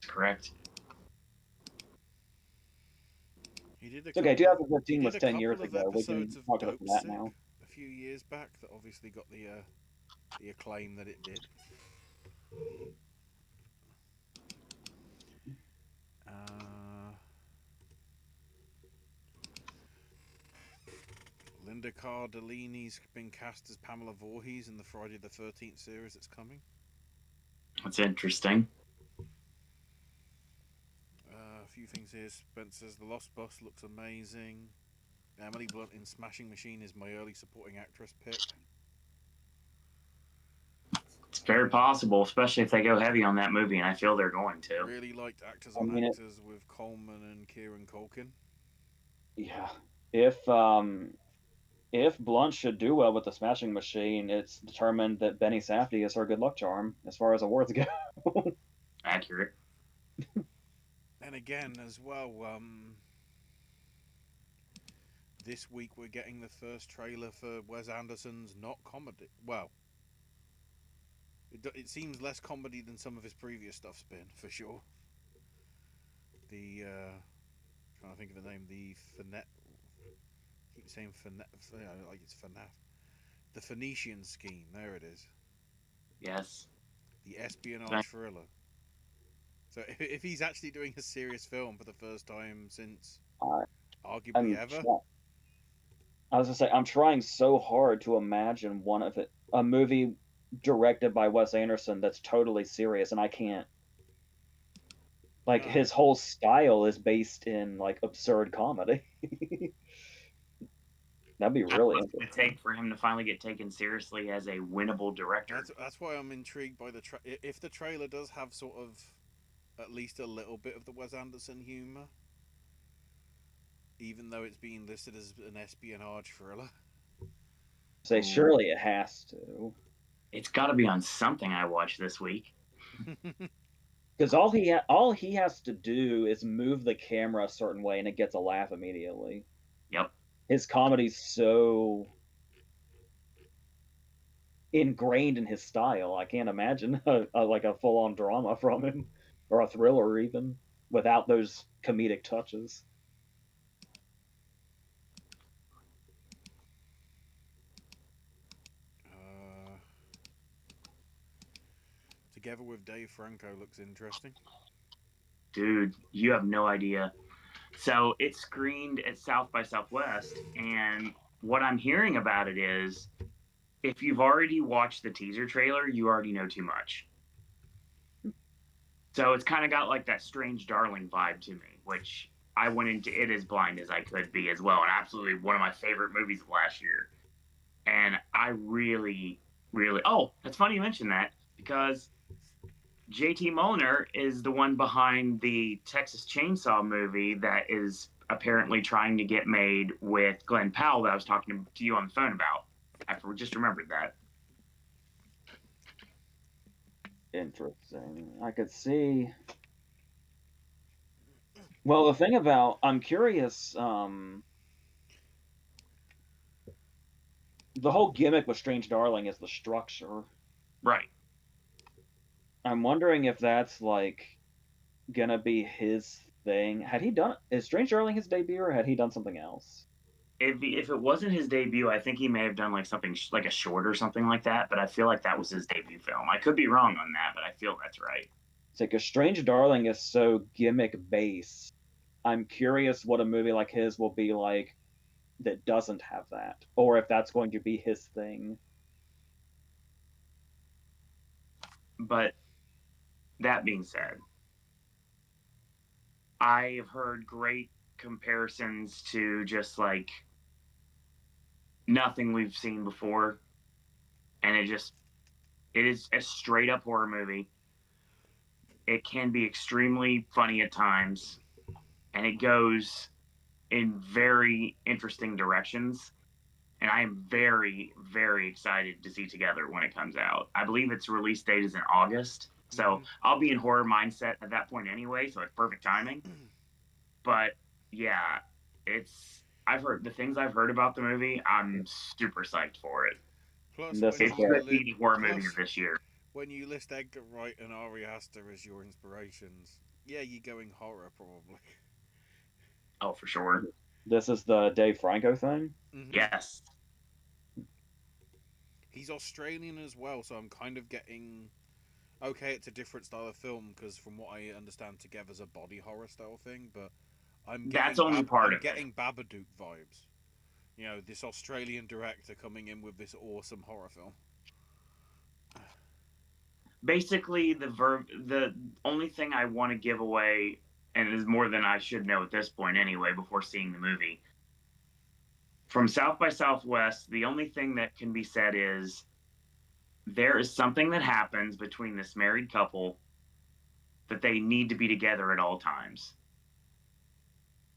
Correct. He did a It's okay. couple. He 2015 did was a 10 years couple of ago. We can episodes of talk about Dope that Sick now. a few years back that obviously got the acclaim that it did. Uh, Linda Cardellini's been cast as Pamela Voorhees in the Friday the 13th series that's coming. That's interesting. A few things here. Spencer's The Lost Bus looks amazing. Emily Blunt in Smashing Machine is my early supporting actress pick. It's very possible, especially if they go heavy on that movie, and I feel they're going to. Really liked Actors on Actors with Coleman and Kieran Culkin. Yeah. If Blunt should do well with the Smashing Machine, it's determined that Benny Safdie is her good luck charm as far as awards go. Accurate. And again, as well, this week we're getting the first trailer for Wes Anderson's not comedy. Well, it seems less comedy than some of his previous stuff's been, for sure. Trying to think of the name, the Finet. Keep saying Finet, like it's Fanat. The Phoenician Scheme. There it is. Yes. The espionage thriller. So if he's actually doing a serious film for the first time since arguably ever. I was gonna say I'm trying so hard to imagine a movie directed by Wes Anderson that's totally serious, and I can't. Like his whole style is based in like absurd comedy. That'd be really interesting. What's it take for him to finally get taken seriously as a winnable director? That's why I'm intrigued by if the trailer does have sort of at least a little bit of the Wes Anderson humor, even though it's being listed as an espionage thriller. Say surely it has to. It's got to be on something I watched this week. Because all he has to do is move the camera a certain way, and it gets a laugh immediately. Yep. His comedy's so ingrained in his style. I can't imagine like a full-on drama from him, or a thriller even, without those comedic touches. Together with Dave Franco looks interesting. Dude, you have no idea. So it screened at South by Southwest, and what I'm hearing about it is if you've already watched the teaser trailer, you already know too much. So it's kind of got like that Strange Darling vibe to me, which I went into it as blind as I could be as well, and absolutely one of my favorite movies of last year. And I really, really, that's funny you mentioned that, because JT Mulner is the one behind the Texas Chainsaw movie that is apparently trying to get made with Glenn Powell that I was talking to you on the phone about. I just remembered that. Interesting. I could see. Well, the thing about I'm curious. The whole gimmick with Strange Darling is the structure. Right. I'm wondering if that's like gonna be his thing. Had he done? Is Strange Darling his debut, or had he done something else? If it wasn't his debut, I think he may have done like something like a short or something like that. But I feel like that was his debut film. I could be wrong on that, but I feel that's right. It's like a Strange Darling is so gimmick based. I'm curious what a movie like his will be like that doesn't have that, or if that's going to be his thing. But that being said, I've heard great comparisons to just like nothing we've seen before, and it is a straight up horror movie. It can be extremely funny at times, and it goes in very interesting directions. And I am very, very excited to see Together when it comes out. I believe its release date is in August, so I'll be in horror mindset at that point anyway, so it's perfect timing. But yeah, I've heard the things I've heard about the movie. I'm super psyched for it. Plus, This when is you great. It's the horror movie of this year. when you list Edgar Wright and Ari Aster as your inspirations, yeah, you're going horror probably. Oh, for sure. This is the Dave Franco thing. Mhm. Yes. He's Australian as well, so I'm kind of getting. Okay, it's a different style of film because, from what I understand, Together's a body horror style thing, but I'm getting That's only part I'm of getting Babadook vibes. You know, this Australian director coming in with this awesome horror film. Basically, the only thing I want to give away, and it is more than I should know at this point anyway, before seeing the movie. From South by Southwest, the only thing that can be said is there is something that happens between this married couple that they need to be together at all times.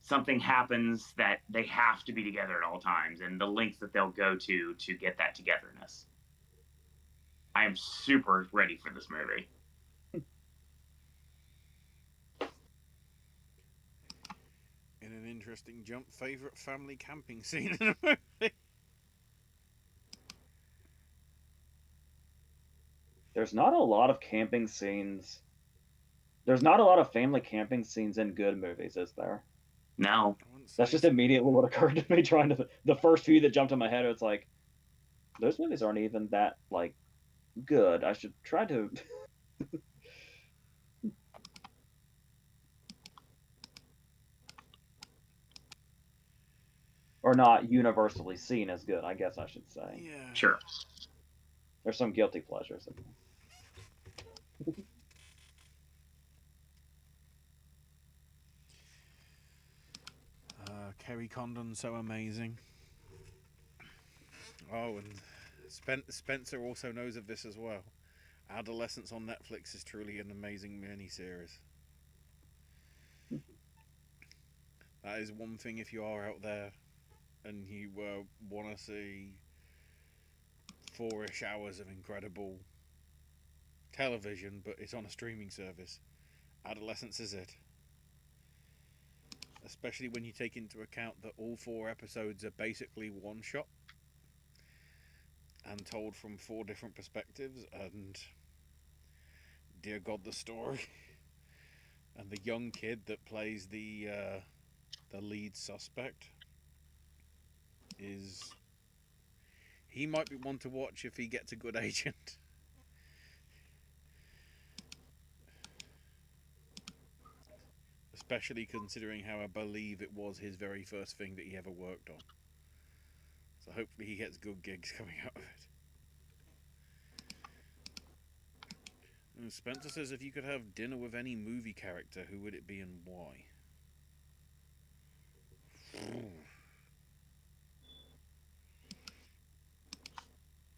Something happens that they have to be together at all times, and the lengths that they'll go to get that togetherness. I am super ready for this movie. In an interesting jump, favorite family camping scene in a movie. There's not a lot of camping scenes. There's not a lot of family camping scenes in good movies, is there? No. That's just immediately what occurred to me. Trying to the first few that jumped in my head, it's like those movies aren't even that like good. I should try to. Or not universally seen as good, I guess I should say. Yeah. Sure. There's some guilty pleasures. Kerry Condon, so amazing. Oh, and Spencer also knows of this as well. Adolescence on Netflix is truly an amazing mini-series. That is one thing if you are out there and you want to see 4-ish hours of incredible television, but it's on a streaming service. Adolescence is it. Especially when you take into account that all 4 episodes are basically one shot and told from 4 different perspectives, and dear God, the story. And the young kid that plays the lead suspect he might be one to watch if he gets a good agent. Especially considering how I believe it was his very first thing that he ever worked on. So hopefully he gets good gigs coming out of it. And Spencer says, if you could have dinner with any movie character, who would it be and why?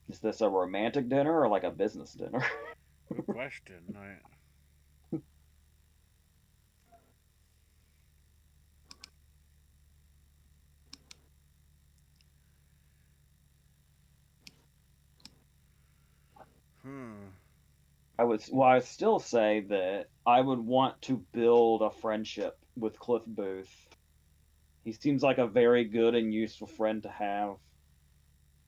Is this a romantic dinner or like a business dinner? Good question. I still say that I would want to build a friendship with Cliff Booth. He seems like a very good and useful friend to have.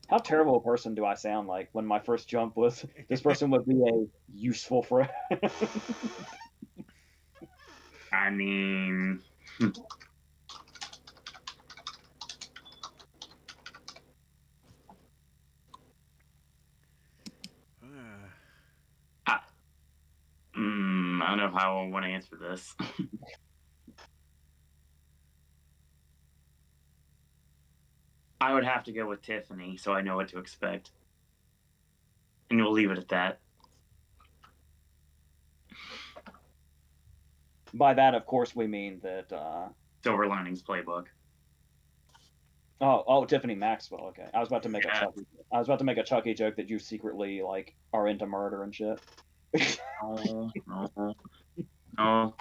How terrible a person do I sound like when my first jump was this person would be a useful friend? I mean, I, I don't know how I want to answer this. I would have to go with Tiffany, so I know what to expect, and we'll leave it at that. By that, of course, we mean that. Silver Linings Playbook. Oh, Tiffany Maxwell. Okay, I was about to make Yeah. a Chucky joke that you secretly like are into murder and shit. No, no, no.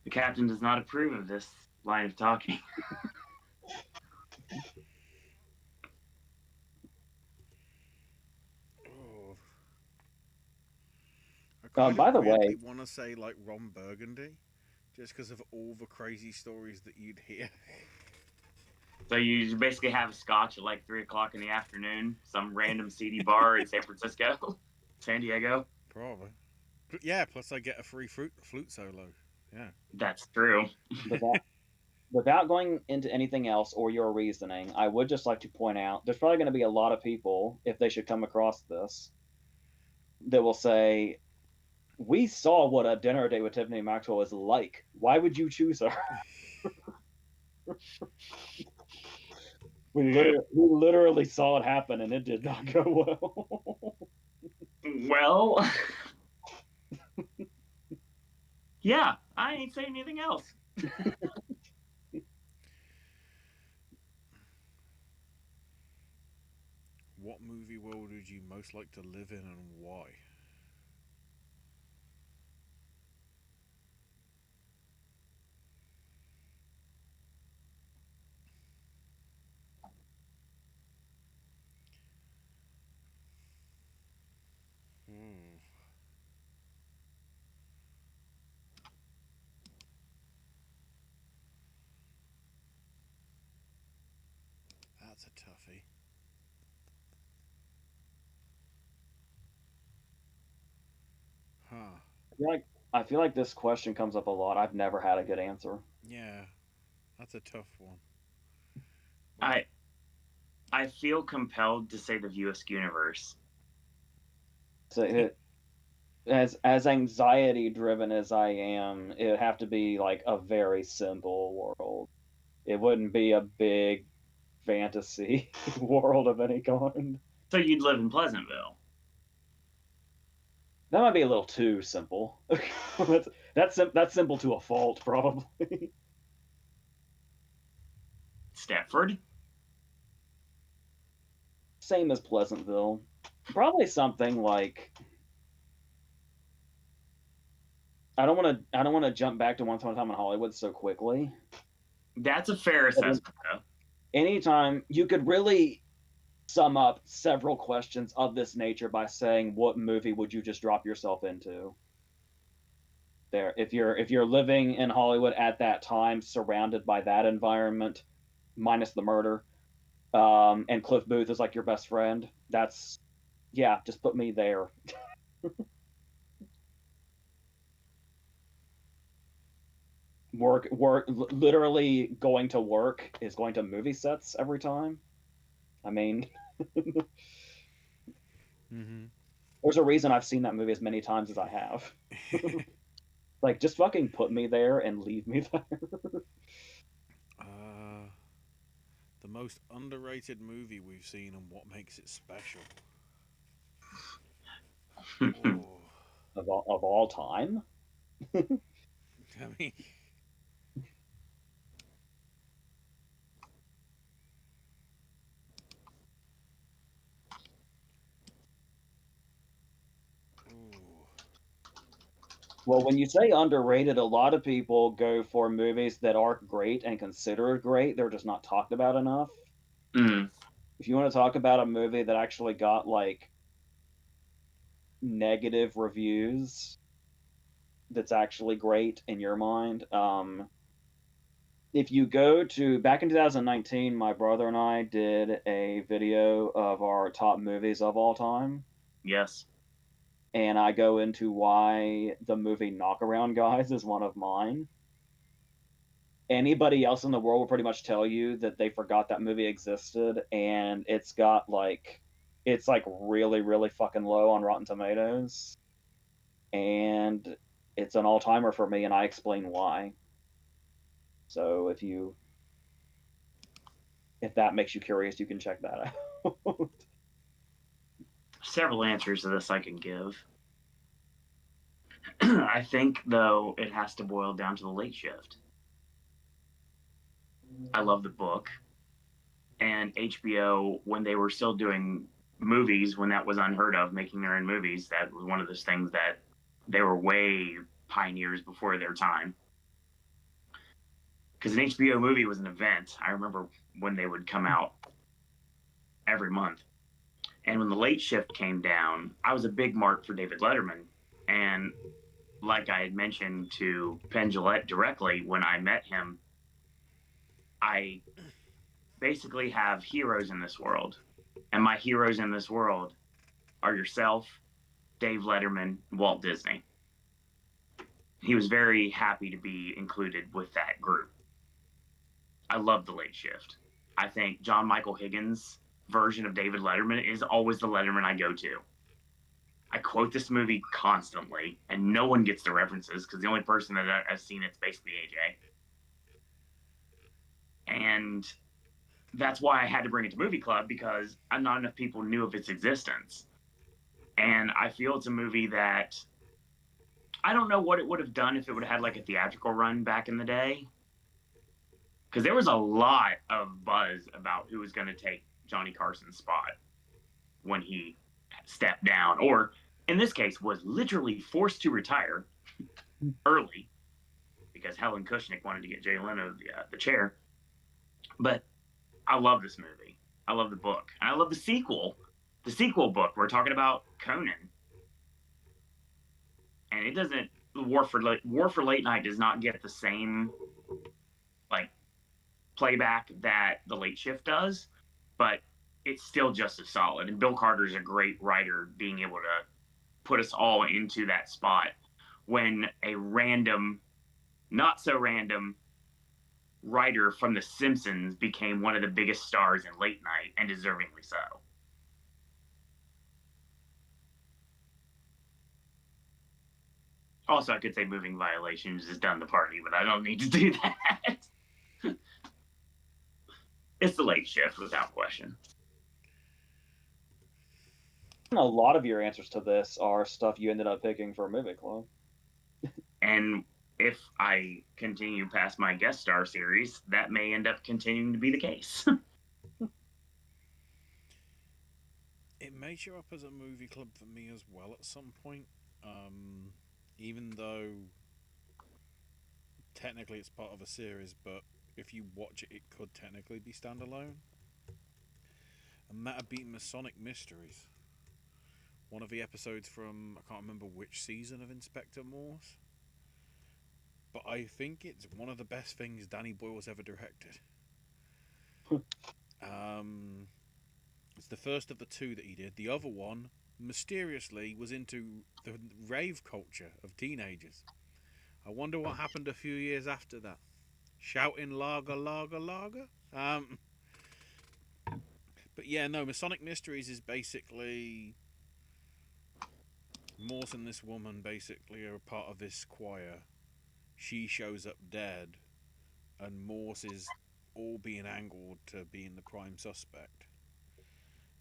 The captain does not approve of this line of talking. Oh. I By the way, weirdly want to say like Ron Burgundy, just because of all the crazy stories that you'd hear. So you basically have a scotch at like 3 o'clock in the afternoon, some random seedy bar in San Francisco, San Diego. Probably. But yeah, plus I get a free flute solo. Yeah. That's true. without going into anything else or your reasoning, I would just like to point out there's probably going to be a lot of people, if they should come across this, that will say, "We saw what a dinner date with Tiffany Maxwell is like. Why would you choose her?" we literally saw it happen, and it did not go well. Well, yeah, I ain't saying anything else. What movie world would you most like to live in, and why? That's a toughie. Huh. I feel like this question comes up a lot. I've never had a good answer. Yeah, that's a tough one. I feel compelled to say the View Universe. So as anxiety driven as I am, it would have to be like a very simple world. It wouldn't be a big fantasy world of any kind. So you'd live in Pleasantville. That might be a little too simple. that's simple to a fault, probably. Stepford. Same as Pleasantville. Probably something like I don't want to jump back to Once Upon a Time in Hollywood so quickly. That's a fair assessment, though. Anytime you could really sum up several questions of this nature by saying, what movie would you just drop yourself into? There, if you're living in Hollywood at that time, surrounded by that environment, minus the murder, and Cliff Booth is like your best friend, just put me there. work literally going to work is going to movie sets every time. I mean, there's a reason I've seen that movie as many times as I have. Like, just fucking put me there and leave me there. The most underrated movie we've seen and what makes it special. Of all time. I mean, well, when you say underrated, a lot of people go for movies that aren't great and considered great. They're just not talked about enough. If you want to talk about a movie that actually got like negative reviews, that's actually great in your mind, if you go to back in 2019, my brother and I did a video of our top movies of all time. Yes. And I go into why the movie Knockaround Guys is one of mine. anybody else in the world will pretty much tell you that they forgot that movie existed, and it's like really, really fucking low on Rotten Tomatoes, and it's an all-timer for me, and I explain why. So if that makes you curious, you can check that out. Several answers to this I can give. I think, though, it has to boil down to The Late Shift. I love the book. And HBO, when they were still doing movies, when that was unheard of, making their own movies, that was one of those things that they were way pioneers before their time. Because an HBO movie was an event. I remember when they would come out every month. And when The Late Shift came down, I was a big mark for David Letterman. And like I had mentioned to Penn Jillette directly when I met him, I basically have heroes in this world. And my heroes in this world are yourself, Dave Letterman, Walt Disney. He was very happy to be included with that group. I love The Late Shift. I think John Michael Higgins' version of David Letterman is always the Letterman I go to. I quote this movie constantly, and no one gets the references because the only person that I've seen it's basically AJ. And that's why I had to bring it to Movie Club, because not enough people knew of its existence. And I feel it's a movie that I don't know what it would have done if it would have had like a theatrical run back in the day. Because there was a lot of buzz about who was going to take Johnny Carson's spot when he stepped down, or in this case, was literally forced to retire early because Helen Kushnick wanted to get Jay Leno the chair. But I love this movie. I love the book. And I love the sequel. The sequel book. We're talking about Conan. And it doesn't. War for Late Night does not get the same like playback that The Late Shift does, but it's still just as solid. And Bill Carter's a great writer, being able to put us all into that spot when a random, not so random writer from The Simpsons became one of the biggest stars in late night, and deservingly so. Also, I could say Moving Violations has done the party, but I don't need to do that. It's The Late Shift, without question. A lot of your answers to this are stuff you ended up picking for a Movie Club. And if I continue past my guest star series, that may end up continuing to be the case. It may show up as a movie club for me as well at some point. Even though technically it's part of a series, but if you watch it, it could technically be standalone. And that'd be Masonic Mysteries. One of the episodes from, I can't remember which season of Inspector Morse, but I think it's one of the best things Danny Boyle's ever directed. It's the first of the two that he did. The other one, mysteriously, was into the rave culture of teenagers. I wonder what happened a few years after that. Shouting lager, lager, lager? But yeah, no, Masonic Mysteries is basically Morse and this woman basically are a part of this choir. She shows up dead, and Morse is all being angled to being the prime suspect,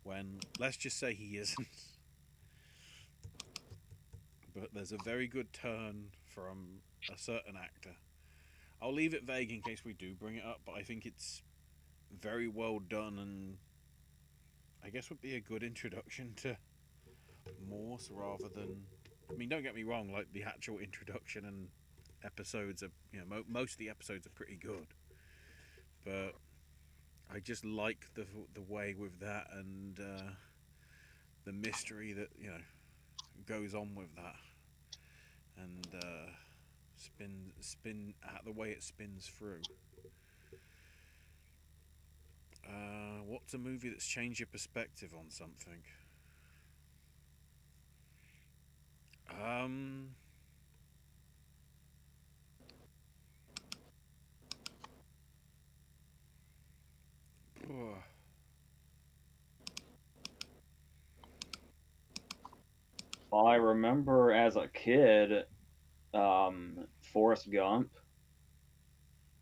when let's just say he isn't. But there's a very good turn from a certain actor. I'll leave it vague in case we do bring it up, but I think it's very well done, and I guess would be a good introduction to Morse rather than. I mean, don't get me wrong. Like the actual introduction and episodes are, most of the episodes are pretty good, but I just like the way with that and the mystery that goes on with that, and spin the way it spins through. What's a movie that's changed your perspective on something? I remember as a kid, Forrest Gump,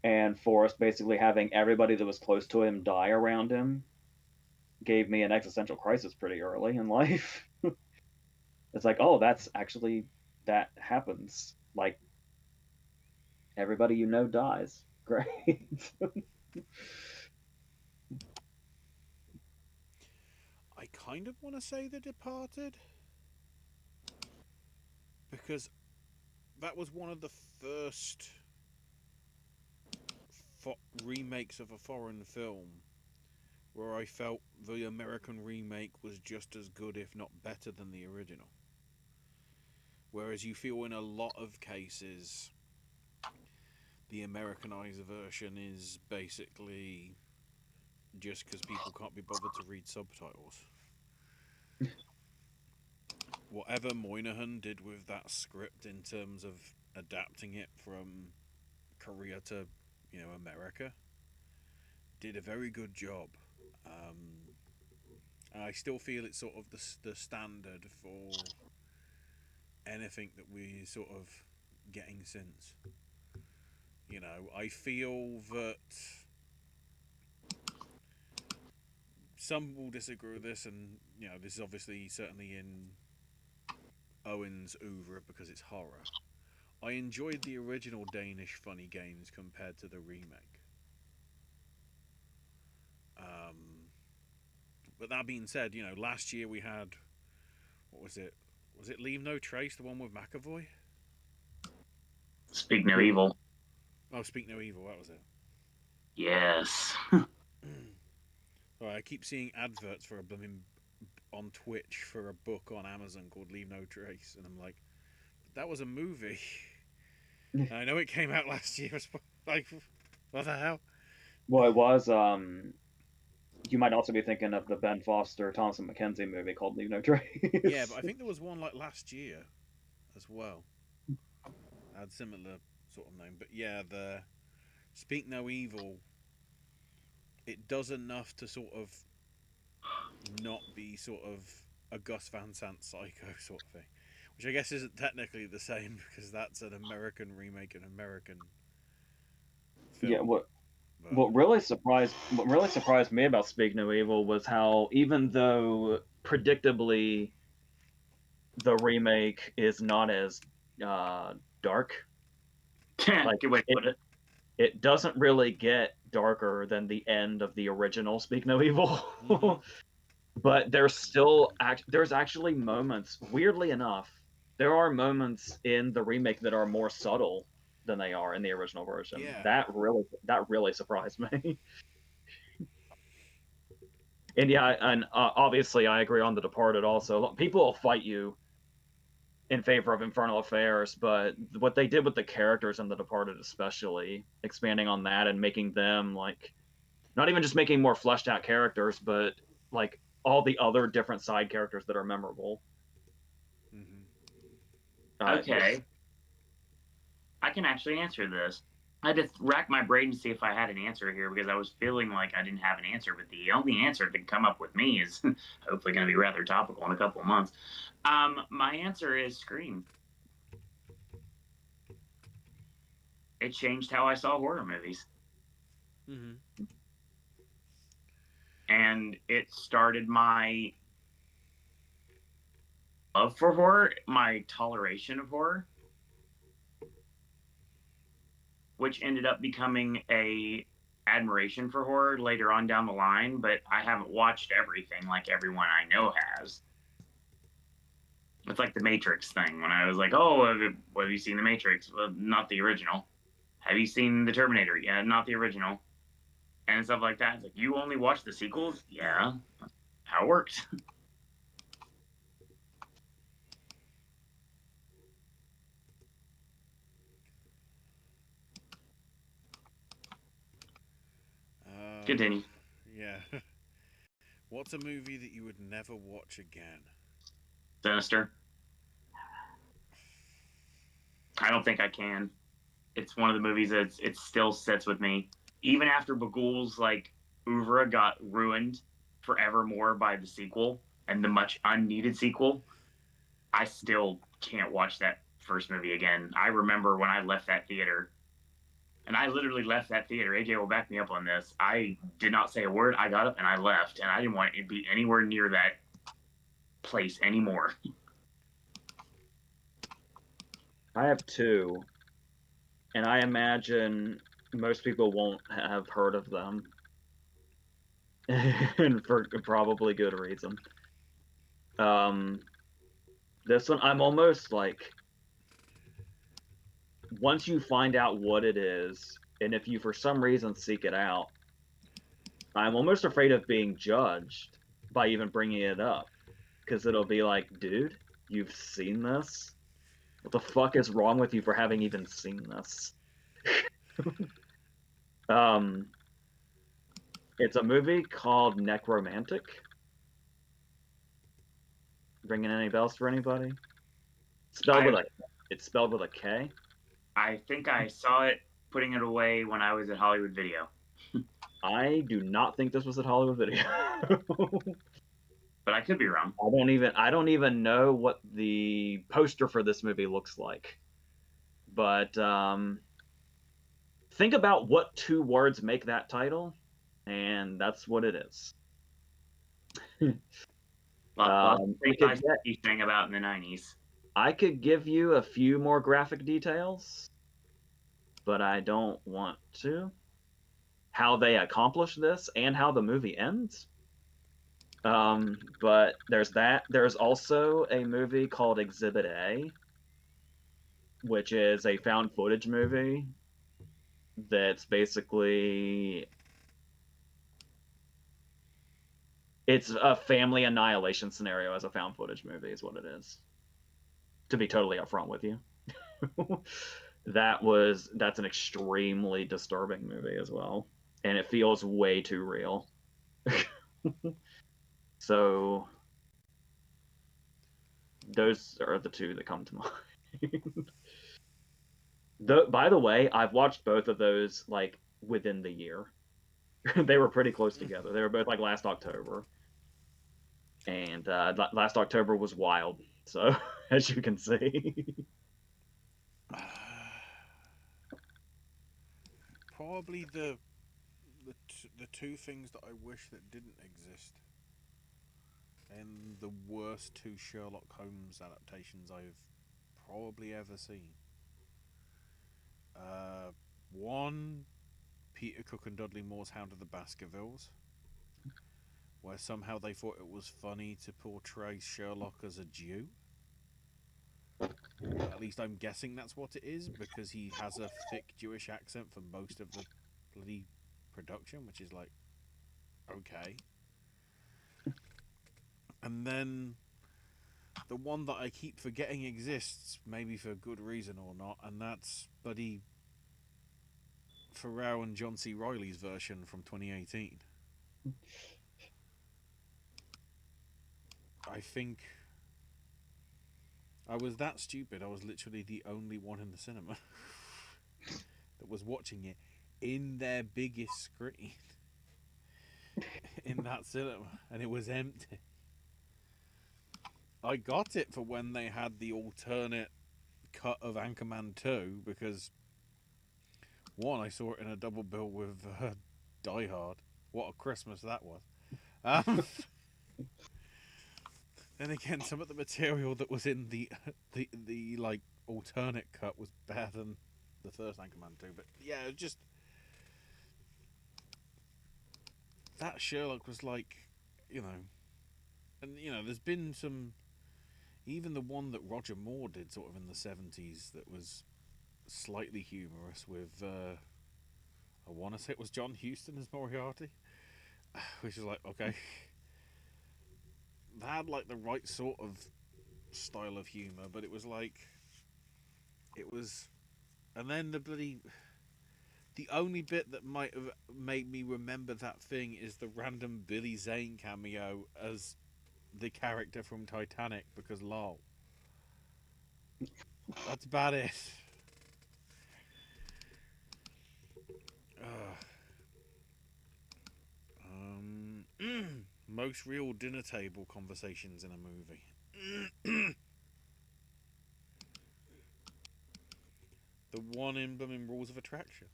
and Forrest basically having everybody that was close to him die around him gave me an existential crisis pretty early in life. It's like, oh, that's actually, that happens. Like, everybody you know dies. Great. I kind of want to say The Departed because that was one of the first remakes of a foreign film where I felt the American remake was just as good, if not better, than the original. Whereas you feel in a lot of cases, the Americanized version is basically just because people can't be bothered to read subtitles. Whatever Moynihan did with that script in terms of adapting it from Korea to, America, did a very good job. And I still feel it's sort of the standard for anything that we sort of getting since. I feel that some will disagree with this, and this is obviously certainly in Owen's oeuvre because it's horror. I enjoyed the original Danish Funny Games compared to the remake. But that being said, last year we had, what was it? Was it Leave No Trace, the one with McAvoy? Speak No Evil. Oh, Speak No Evil, that was it. Yes. Sorry, I keep seeing adverts for a blooming on Twitch for a book on Amazon called Leave No Trace, and I'm like, that was a movie. I know it came out last year. Like, what the hell? Well, it was. You might also be thinking of the Ben Foster, Thompson McKenzie movie called Leave No Trace. Yeah, but I think there was one like last year as well. Had similar sort of name, but yeah, the Speak No Evil. It does enough to sort of not be sort of a Gus Van Sant Psycho sort of thing, which I guess isn't technically the same because that's an American remake, an American film. Yeah, what really surprised me about Speak No Evil was how, even though predictably the remake is not as dark, like Good way to put it. it doesn't really get darker than the end of the original Speak No Evil. Mhm. But there's actually moments, weirdly enough, there are moments in the remake that are more subtle than they are in the original version. Yeah. That really surprised me. And yeah, and obviously I agree on The Departed also. People will fight you in favor of Infernal Affairs, but what they did with the characters in The Departed, especially expanding on that and making them like, not even just making more fleshed out characters, but like all the other different side characters that are memorable. Mm-hmm. Okay. I can actually answer this. I had to rack my brain to see if I had an answer here because I was feeling like I didn't have an answer, but the only answer to come up with me is hopefully going to be rather topical in a couple of months. My answer is Scream. It changed how I saw horror movies. Mm-hmm. And it started my love for horror, my toleration of horror, which ended up becoming a admiration for horror later on down the line, but I haven't watched everything like everyone I know has. It's like the Matrix thing. When I was like, oh, have you seen the Matrix? Well, not the original. Have you seen the Terminator? Yeah, not the original. And stuff like that. It's like, you only watch the sequels? Yeah. How it works. Continue. Yeah. What's a movie that you would never watch again? Sinister. I don't think I can. It's one of the movies that it still sits with me. Even after Bagul's like oeuvre got ruined forevermore by the sequel and the much unneeded sequel, I still can't watch that first movie again. I remember when I left that theater, and I literally left that theater. AJ will back me up on this. I did not say a word. I got up and I left, and I didn't want to be anywhere near that place anymore. I have two, and I imagine most people won't have heard of them, and for probably good reason. This one, I'm almost like, once you find out what it is, and if you for some reason seek it out, I'm almost afraid of being judged by even bringing it up, because it'll be like, dude, you've seen this? What the fuck is wrong with you for having even seen this? It's a movie called Necromantic. Ringing any bells for anybody? It's spelled with a K. I think I saw it putting it away when I was at Hollywood Video. I do not think this was at Hollywood Video. But I could be wrong. I don't even know what the poster for this movie looks like. But think about what two words make that title, and that's what it is. Things I sang about in the 90s. I could give you a few more graphic details, but I don't want to. How they accomplish this and how the movie ends. But there's that. There's also a movie called Exhibit A, which is a found footage movie that's basically, it's a family annihilation scenario as a found footage movie is what it is. To be totally upfront with you. That's an extremely disturbing movie as well. And it feels way too real. So those are the two that come to mind. By the way, I've watched both of those like within the year. They were pretty close together. They were both like last October. And last October was wild. So, as you can see. Probably the two things that I wish that didn't exist, and the worst two Sherlock Holmes adaptations I've probably ever seen. One, Peter Cook and Dudley Moore's Hound of the Baskervilles, where somehow they thought it was funny to portray Sherlock as a Jew. At least I'm guessing that's what it is, because he has a thick Jewish accent for most of the bloody production, which is like, okay. And then the one that I keep forgetting exists, maybe for good reason or not, and that's bloody Pharrell and John C. Reilly's version from 2018. I think I was that stupid. I was literally the only one in the cinema that was watching it in their biggest screen in that cinema, and it was empty. I got it for when they had the alternate cut of Anchorman 2, because one, I saw it in a double bill with Die Hard. What a Christmas that was. Then again, some of the material that was in the like alternate cut was better than the first Anchorman 2. But yeah, it was just that Sherlock was like, you know, and you know, there's been some, even the one that Roger Moore did sort of in the 70s that was slightly humorous with I want to say it was John Huston as Moriarty, which is like, okay, that had like the right sort of style of humor, but it was like, it was, and then the only bit that might have made me remember that thing is the random Billy Zane cameo as the character from Titanic, because lol. That's about it. Most real dinner table conversations in a movie. on in blooming Rules of Attraction.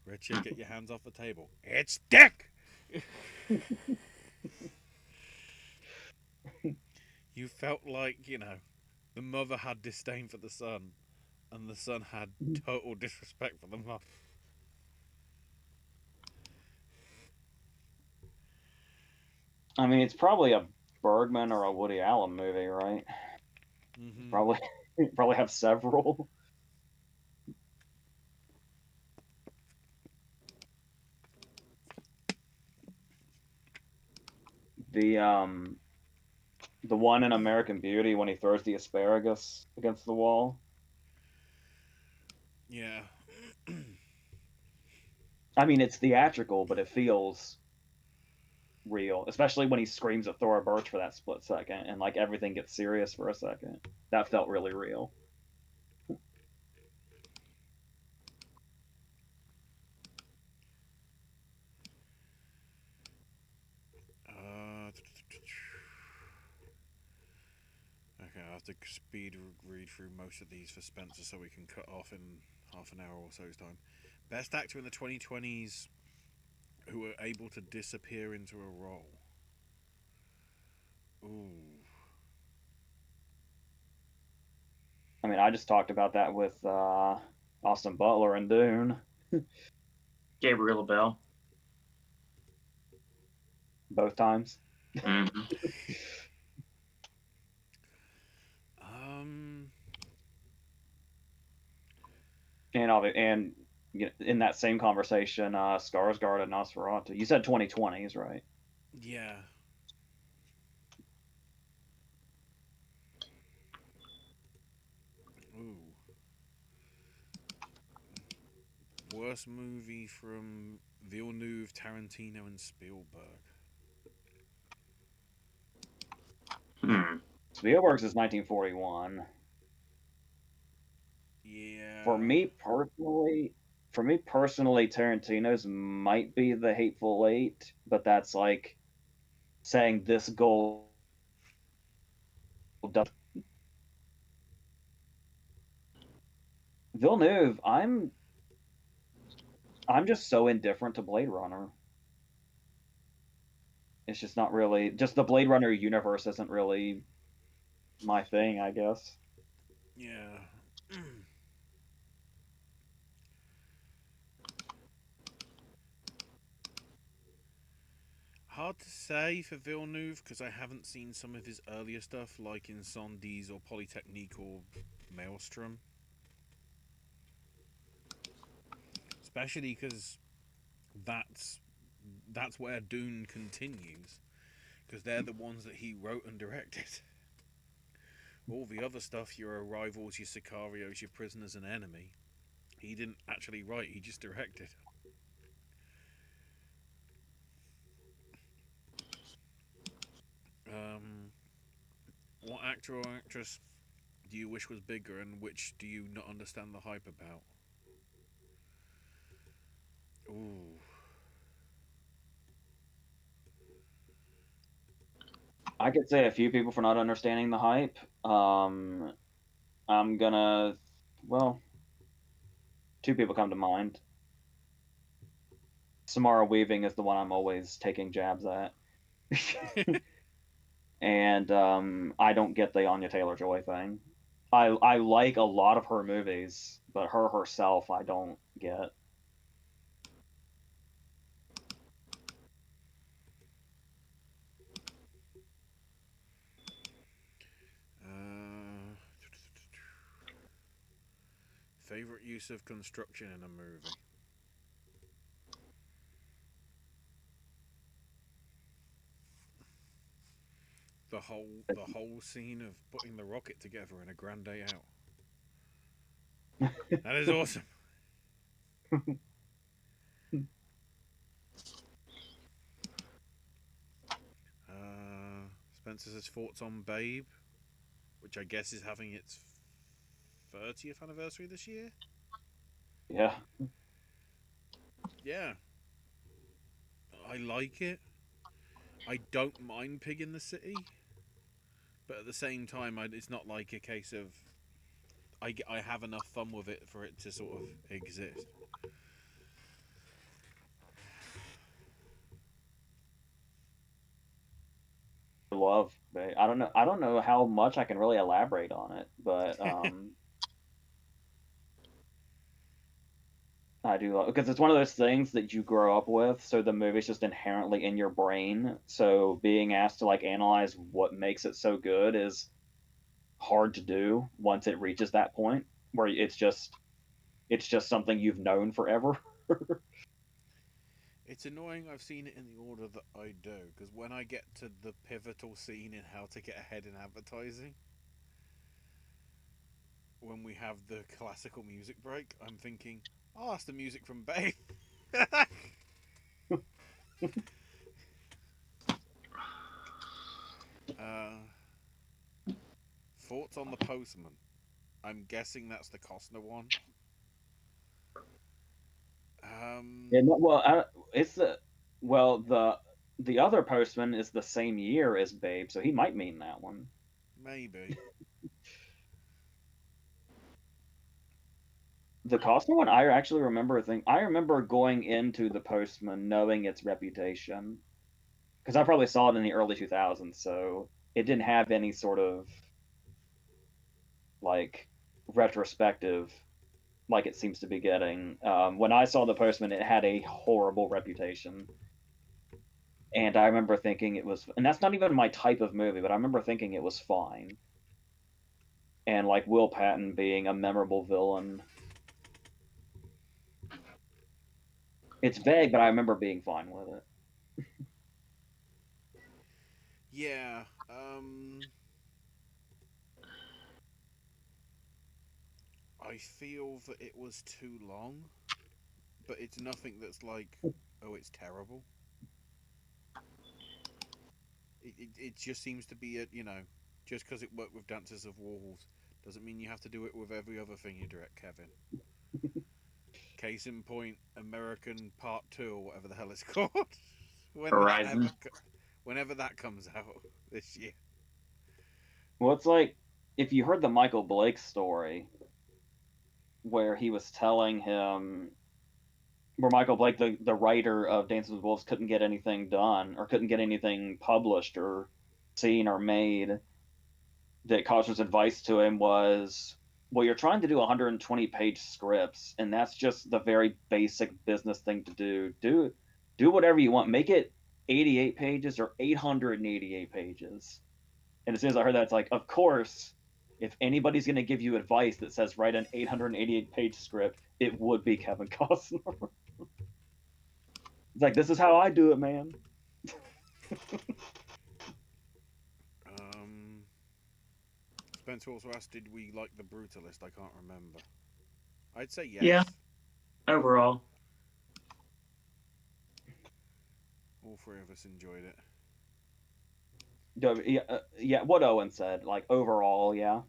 Richard, get your hands off the table. It's Dick! You felt like, the mother had disdain for the son, and the son had total disrespect for the mother. I mean, it's probably a Bergman or a Woody Allen movie, right? Mm-hmm. Probably have several. The the one in American Beauty when he throws the asparagus against the wall. Yeah. I mean, it's theatrical, but it feels real, especially when he screams at Thora Birch for that split second, and like everything gets serious for a second. That felt really real. Okay, I have to speed read through most of these for Spencer so we can cut off in half an hour or so's time. Best actor in the 2020s who were able to disappear into a role. Ooh. I mean, I just talked about that with Austin Butler and Dune. Gabriel Bell. Both times. Mm-hmm. And in that same conversation, Skarsgård and Nosferatu. You said 2020s, right? Yeah. Ooh. Worst movie from Villeneuve, Tarantino, and Spielberg. Spielberg's is 1941. Yeah. For me personally, Tarantino's might be The Hateful Eight, but that's like saying this goal does. Villeneuve, I'm just so indifferent to Blade Runner. It's just not really, just the Blade Runner universe isn't really my thing, I guess. Yeah. Hard to say for Villeneuve because I haven't seen some of his earlier stuff like Incendies or Polytechnique or Maelstrom. Especially because that's where Dune continues because they're the ones that he wrote and directed. All the other stuff, your Arrivals, your Sicarios, your Prisoners and Enemy, he didn't actually write, he just directed. What actor or actress do you wish was bigger and which do you not understand the hype about? Ooh. I could say a few people for not understanding the hype. I'm gonna, well, two people come to mind. Samara Weaving is the one I'm always taking jabs at. And I don't get the Anya Taylor-Joy thing. I like a lot of her movies, but her herself I don't get. Favorite use of construction in a movie? The whole scene of putting the rocket together in A Grand Day Out. That is awesome. Spencer's thoughts on Babe, which I guess is having its 30th anniversary this year. Yeah. Yeah, I like it. I don't mind Pig in the City, but at the same time, it's not like a case of I have enough fun with it for it to sort of exist. Love, but I don't know. I don't know how much I can really elaborate on it, but I do love because it's one of those things that you grow up with, so the movie's just inherently in your brain. So being asked to like analyze what makes it so good is hard to do once it reaches that point where it's just something you've known forever. It's annoying I've seen it in the order that I do, because when I get to the pivotal scene in how to get ahead in advertising, when we have the classical music break, I'm thinking, oh, that's the music from Babe. uh, Thoughts on the Postman? I'm guessing that's the Costner one. Yeah, no, well, it's the other Postman is the same year as Babe, so he might mean that one. Maybe. The Costner one, I actually remember a thing. I remember going into the Postman knowing its reputation because I probably saw it in the early 2000s, so it didn't have any sort of like retrospective like it seems to be getting. When I saw the Postman, it had a horrible reputation, and I remember thinking it was, and that's not even my type of movie, but I remember thinking it was fine, and like Will Patton being a memorable villain. It's vague, but I remember being fine with it. Yeah. I feel that it was too long, but it's nothing that's like, oh, it's terrible. It just seems to be just because it worked with Dances of Wolves doesn't mean you have to do it with every other thing you direct, Kevin. Case in point, American Part 2 or whatever the hell it's called. Horizon. Whenever that comes out this year. Well, it's like if you heard the Michael Blake story where he was telling him where Michael Blake, the writer of Dances with Wolves, couldn't get anything done or couldn't get anything published or seen or made, that Costner's advice to him was, well, you're trying to do 120-page scripts, and that's just the very basic business thing to do. Do whatever you want. Make it 88 pages or 888 pages. And as soon as I heard that, it's like, of course, if anybody's going to give you advice that says write an 888-page script, it would be Kevin Costner. It's like, this is how I do it, man. Spencer also asked, did we like The Brutalist? I can't remember. I'd say yes. Yeah. Overall. All three of us enjoyed it. Yeah, what Owen said, like overall, yeah.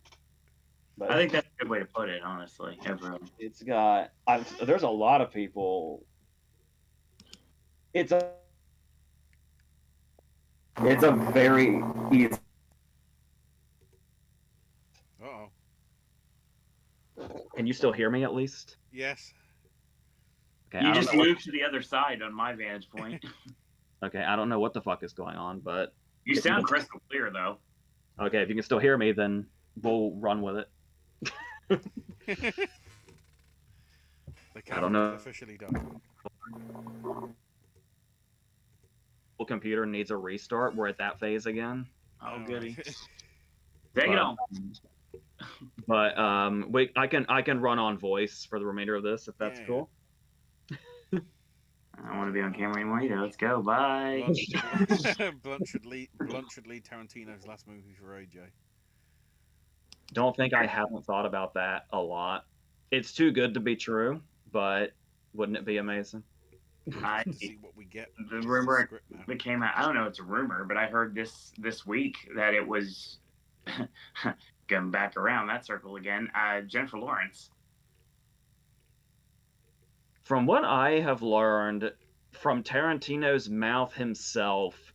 But I think that's a good way to put it, honestly. Overall. It's got, there's a lot of people. It's a very easy. Uh-oh. Can you still hear me at least? Yes. Okay, you just moved to the other side on my vantage point. Okay, I don't know what the fuck is going on, but you sound crystal clear, though. Okay, if you can still hear me, then we'll run with it. I don't know. Officially done. Computer needs a restart. We're at that phase again. Oh, goody. Take it on. But I can run on voice for the remainder of this if that's cool. I don't want to be on camera anymore either. Let's go. Bye. Blunt should lead Tarantino's last movie for AJ. Don't think I haven't thought about that a lot. It's too good to be true, but wouldn't it be amazing? To see what we get. The rumor that came out, I don't know, it's a rumor, but I heard this week that it was going back around that circle again. Jennifer Lawrence. From what I have learned from Tarantino's mouth himself,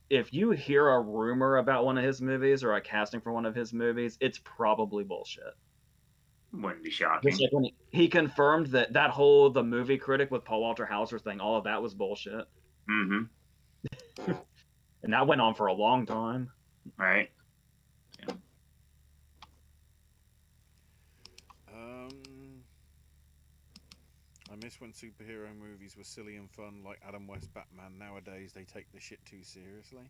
if you hear a rumor about one of his movies or a casting for one of his movies, it's probably bullshit. Wouldn't be shocking. Just like when he confirmed that whole the movie critic with Paul Walter Hauser thing, all of that was bullshit. Mm-hmm. And that went on for a long time. Right. I miss when superhero movies were silly and fun, like Adam West Batman. Nowadays, they take the shit too seriously.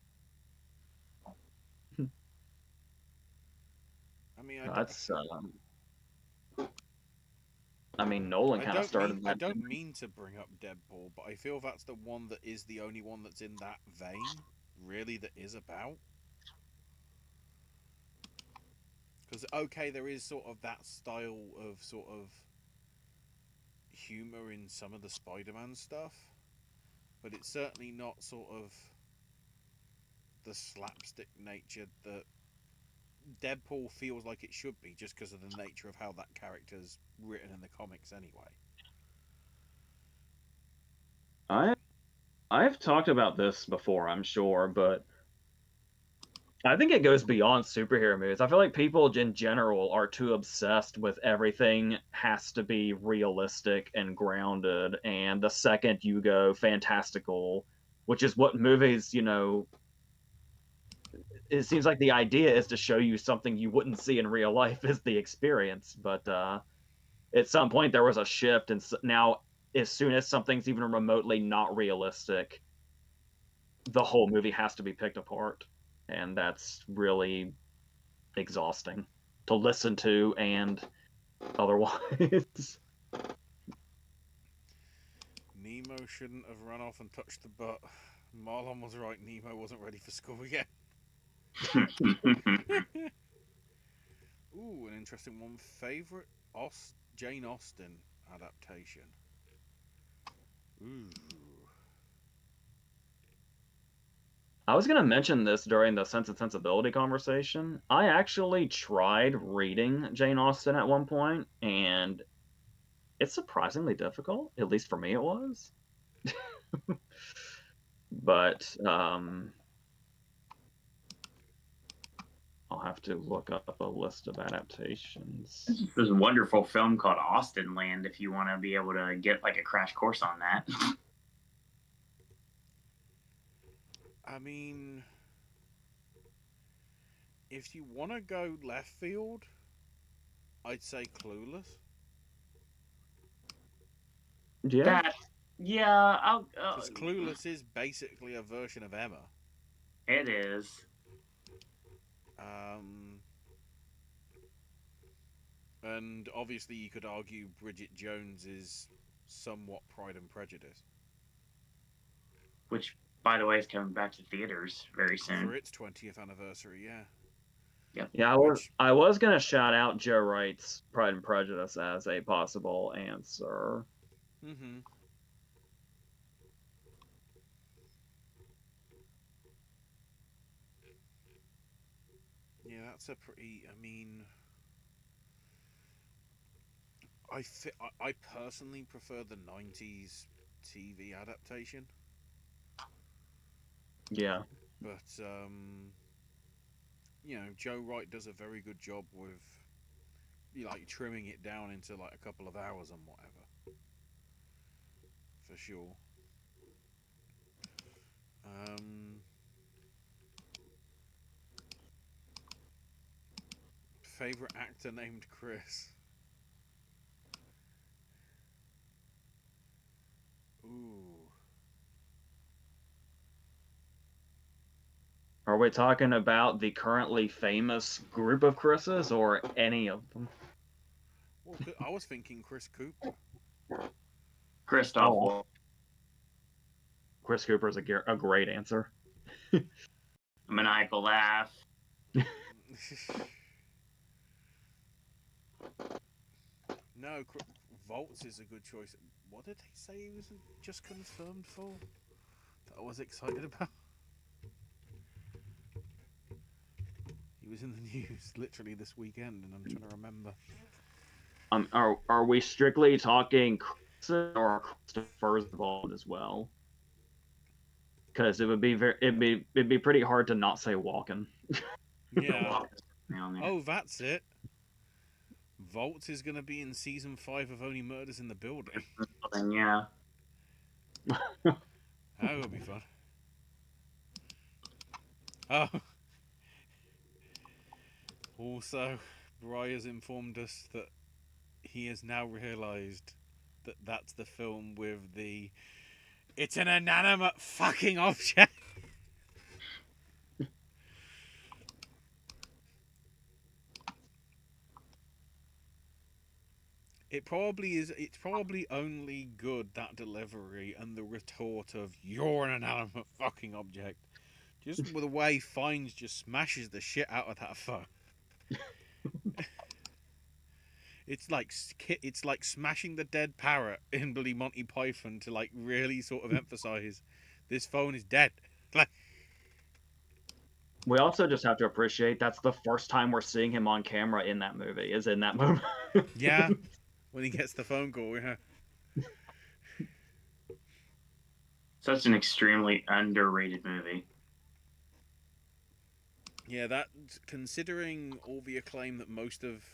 I mean, That's. I mean, Nolan kind of started that. I don't mean to bring up Deadpool, but I feel that's the one that is the only one that's in that vein, really, that is about. Because, okay, there is sort of that style of sort of humor in some of the Spider-Man stuff, but it's certainly not sort of the slapstick nature that Deadpool feels like it should be, just because of the nature of how that character's written in the comics anyway. I've talked about this before, I'm sure, but I think it goes beyond superhero movies. I feel like people in general are too obsessed with everything has to be realistic and grounded, and the second you go fantastical, which is what movies, it seems like the idea is to show you something you wouldn't see in real life is the experience. But at some point there was a shift, and now as soon as something's even remotely not realistic, the whole movie has to be picked apart, and that's really exhausting to listen to and otherwise. Nemo shouldn't have run off and touched the butt. Marlon was right, Nemo wasn't ready for school yet. Ooh, an interesting one. Favorite Jane Austen adaptation. Ooh. I was going to mention this during the Sense and Sensibility conversation. I actually tried reading Jane Austen at one point, and it's surprisingly difficult. At least for me, it was. But I'll have to look up a list of adaptations. There's a wonderful film called Austin Land if you want to be able to get like a crash course on that. I mean, if you want to go left field, I'd say Clueless. Yeah. Because Clueless is basically a version of Emma. It is. And obviously you could argue Bridget Jones is somewhat Pride and Prejudice. Which, by the way, is coming back to theaters very soon. For its 20th anniversary, yeah. Yep. Yeah, I was gonna shout out Joe Wright's Pride and Prejudice as a possible answer. Mm-hmm. Yeah, that's a pretty. I mean, I personally prefer the '90s TV adaptation. Yeah. But Joe Wright does a very good job with like trimming it down into like a couple of hours and whatever. For sure. Favorite actor named Chris. Ooh. Are we talking about the currently famous group of Chris's or any of them? Well, I was thinking Chris Cooper. Christoph. Oh. Chris Cooper is a great answer. Maniacal laugh. No, Volts is a good choice. What did they say he was just confirmed for? That I was excited about. He was in the news literally this weekend, and I'm trying to remember. Are we strictly talking Chris or Christopher's involved as well? Because it would be it'd be pretty hard to not say Walken. Yeah. Oh, that's it. Waltz is going to be in season 5 of Only Murders in the Building. Then, yeah. That would be fun. Oh. Also, Bry has informed us that he has now realised that that's the film with the "it's an inanimate fucking object." It probably is. It's probably only good, that delivery and the retort of "you're an inanimate fucking object." Just with the way Fiennes just smashes the shit out of that phone. It's like smashing the dead parrot in bloody Monty Python to like really sort of emphasize this phone is dead. Like, We also just have to appreciate that's the first time we're seeing him on camera in that movie, is in that moment. yeah, when he gets the phone call, yeah. Such an extremely underrated movie. Yeah, that, considering all the acclaim that most of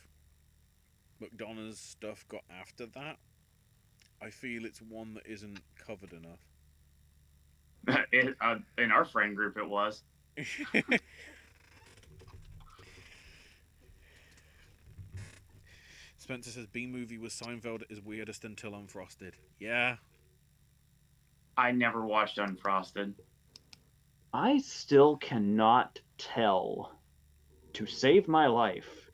McDonough's stuff got after that, I feel it's one that isn't covered enough. In our friend group, it was. Spencer says B-movie was Seinfeld is weirdest until Unfrosted. Yeah. I never watched Unfrosted. I still cannot tell, to save my life,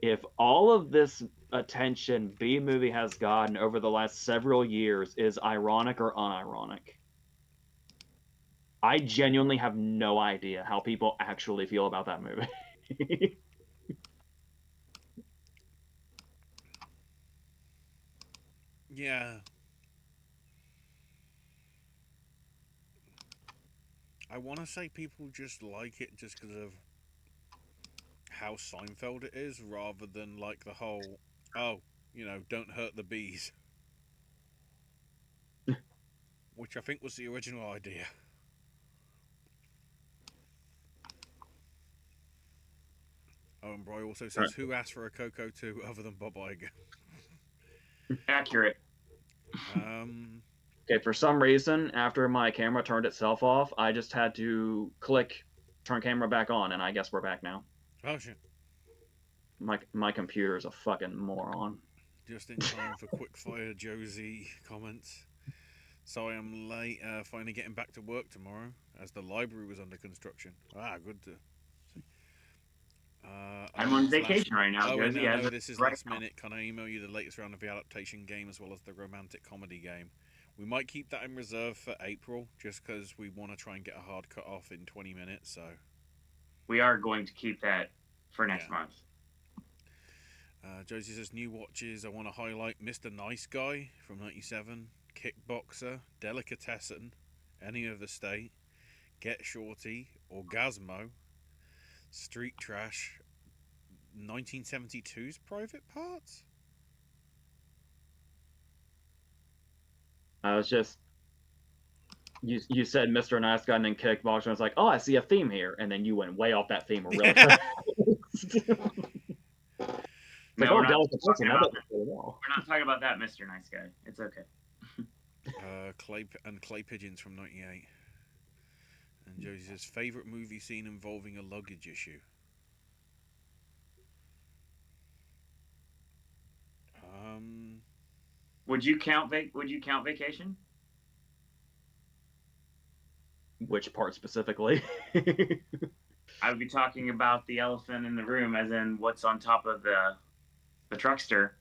if all of this attention B-movie has gotten over the last several years is ironic or unironic. I genuinely have no idea how people actually feel about that movie. Yeah. I want to say people just like it just because of how Seinfeld it is, rather than like the whole, oh, don't hurt the bees. Which I think was the original idea. Owen Bry also says, who asked for a Coco 2 other than Bob Iger? Accurate. Okay, for some reason, after my camera turned itself off, I just had to click turn camera back on, and I guess we're back now. Oh, shit. My computer is a fucking moron. Just in time for quickfire Josie comments. Sorry I'm late, finally getting back to work tomorrow, as the library was under construction. Good to see. I'm on vacation right now, Josie. No, this is last minute. Can I email you the latest round of the adaptation game as well as the romantic comedy game? We might keep that in reserve for April, just because we want to try and get a hard cut off in 20 minutes. So we are going to keep that for next month. Josie says, new watches. I want to highlight Mr. Nice Guy from 97, Kickboxer, Delicatessen, Any of the State, Get Shorty, Orgasmo, Street Trash, 1972's Private Parts. I was just you said Mr. Nice Guy and then Kickboxer. I was like, oh, I see a theme here, and then you went way off that theme. Really No, we're not talking about that, Mr. Nice Guy. It's okay. Clay Pigeons from 98. And Josie says, favorite movie scene involving a luggage issue. Would you count Vacation? Which part specifically? I would be talking about the elephant in the room, as in what's on top of the truckster.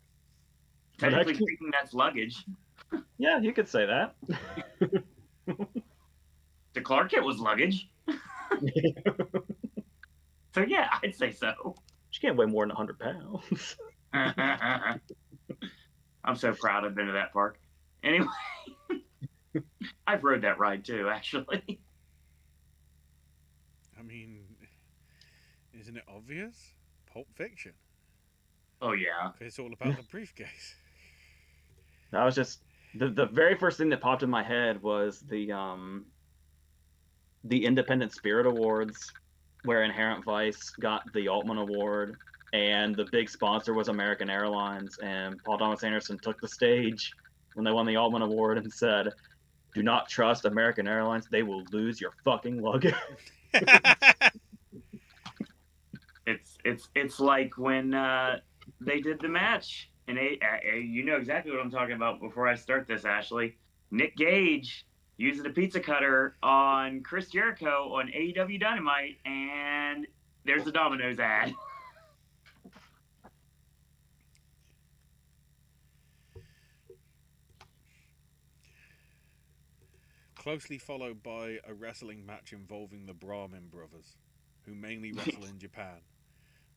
Technically speaking, that's luggage. Yeah, you could say that. To Clark, it was luggage. So yeah, I'd say so. She can't weigh more than 100 pounds. I'm so proud I've been to that park. Anyway, I've rode that ride too, actually. I mean, isn't it obvious? Pulp Fiction. Oh yeah. It's all about the briefcase. That was just the very first thing that popped in my head was the Independent Spirit Awards, where Inherent Vice got the Altman Award, and the big sponsor was American Airlines, and Paul Thomas Anderson took the stage when they won the Altman Award and said, "Do not trust American Airlines. They will lose your fucking luggage." It's like when they did the match, and you know exactly what I'm talking about. Before I start this, Ashley, Nick Gage using a pizza cutter on Chris Jericho on AEW Dynamite, and there's the Domino's ad. Closely followed by a wrestling match involving the Brahmin brothers, who mainly wrestle in Japan.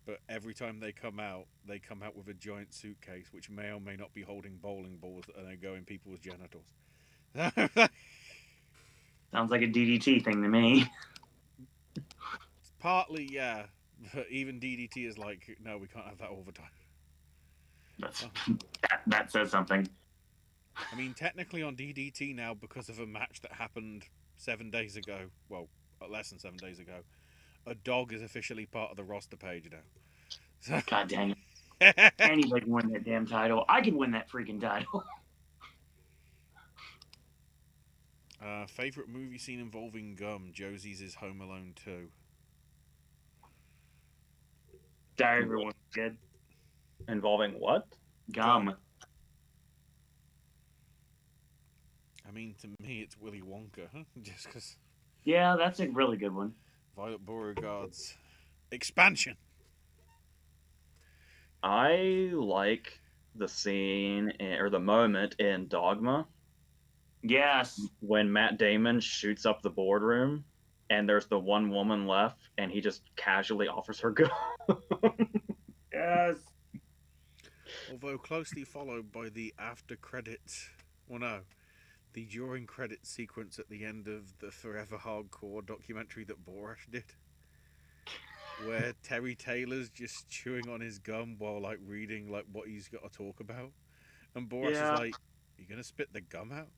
But every time they come out with a giant suitcase, which may or may not be holding bowling balls that are go in people's genitals. Sounds like a DDT thing to me. Partly, yeah. But even DDT is like, no, we can't have that all the time. That says something. I mean, technically on DDT now, because of a match that happened 7 days ago, well, less than 7 days ago, a dog is officially part of the roster page now. So... God dang it. Anybody can win that damn title. I can win that freaking title. Favorite movie scene involving gum? Josie's is Home Alone 2. Sorry, everyone. Good. Involving what? Gum. I mean, to me, it's Willy Wonka, just because. Yeah, that's a really good one. Violet Beauregard's expansion. I like the scene or the moment in Dogma. Yes. When Matt Damon shoots up the boardroom and there's the one woman left and he just casually offers her gum. Yes. Although closely followed by the after credits. Well, no. The during credits sequence at the end of the Forever Hardcore documentary that Borash did. Where Terry Taylor's just chewing on his gum while like reading like what he's got to talk about. And Borash is like, "You gonna spit the gum out?"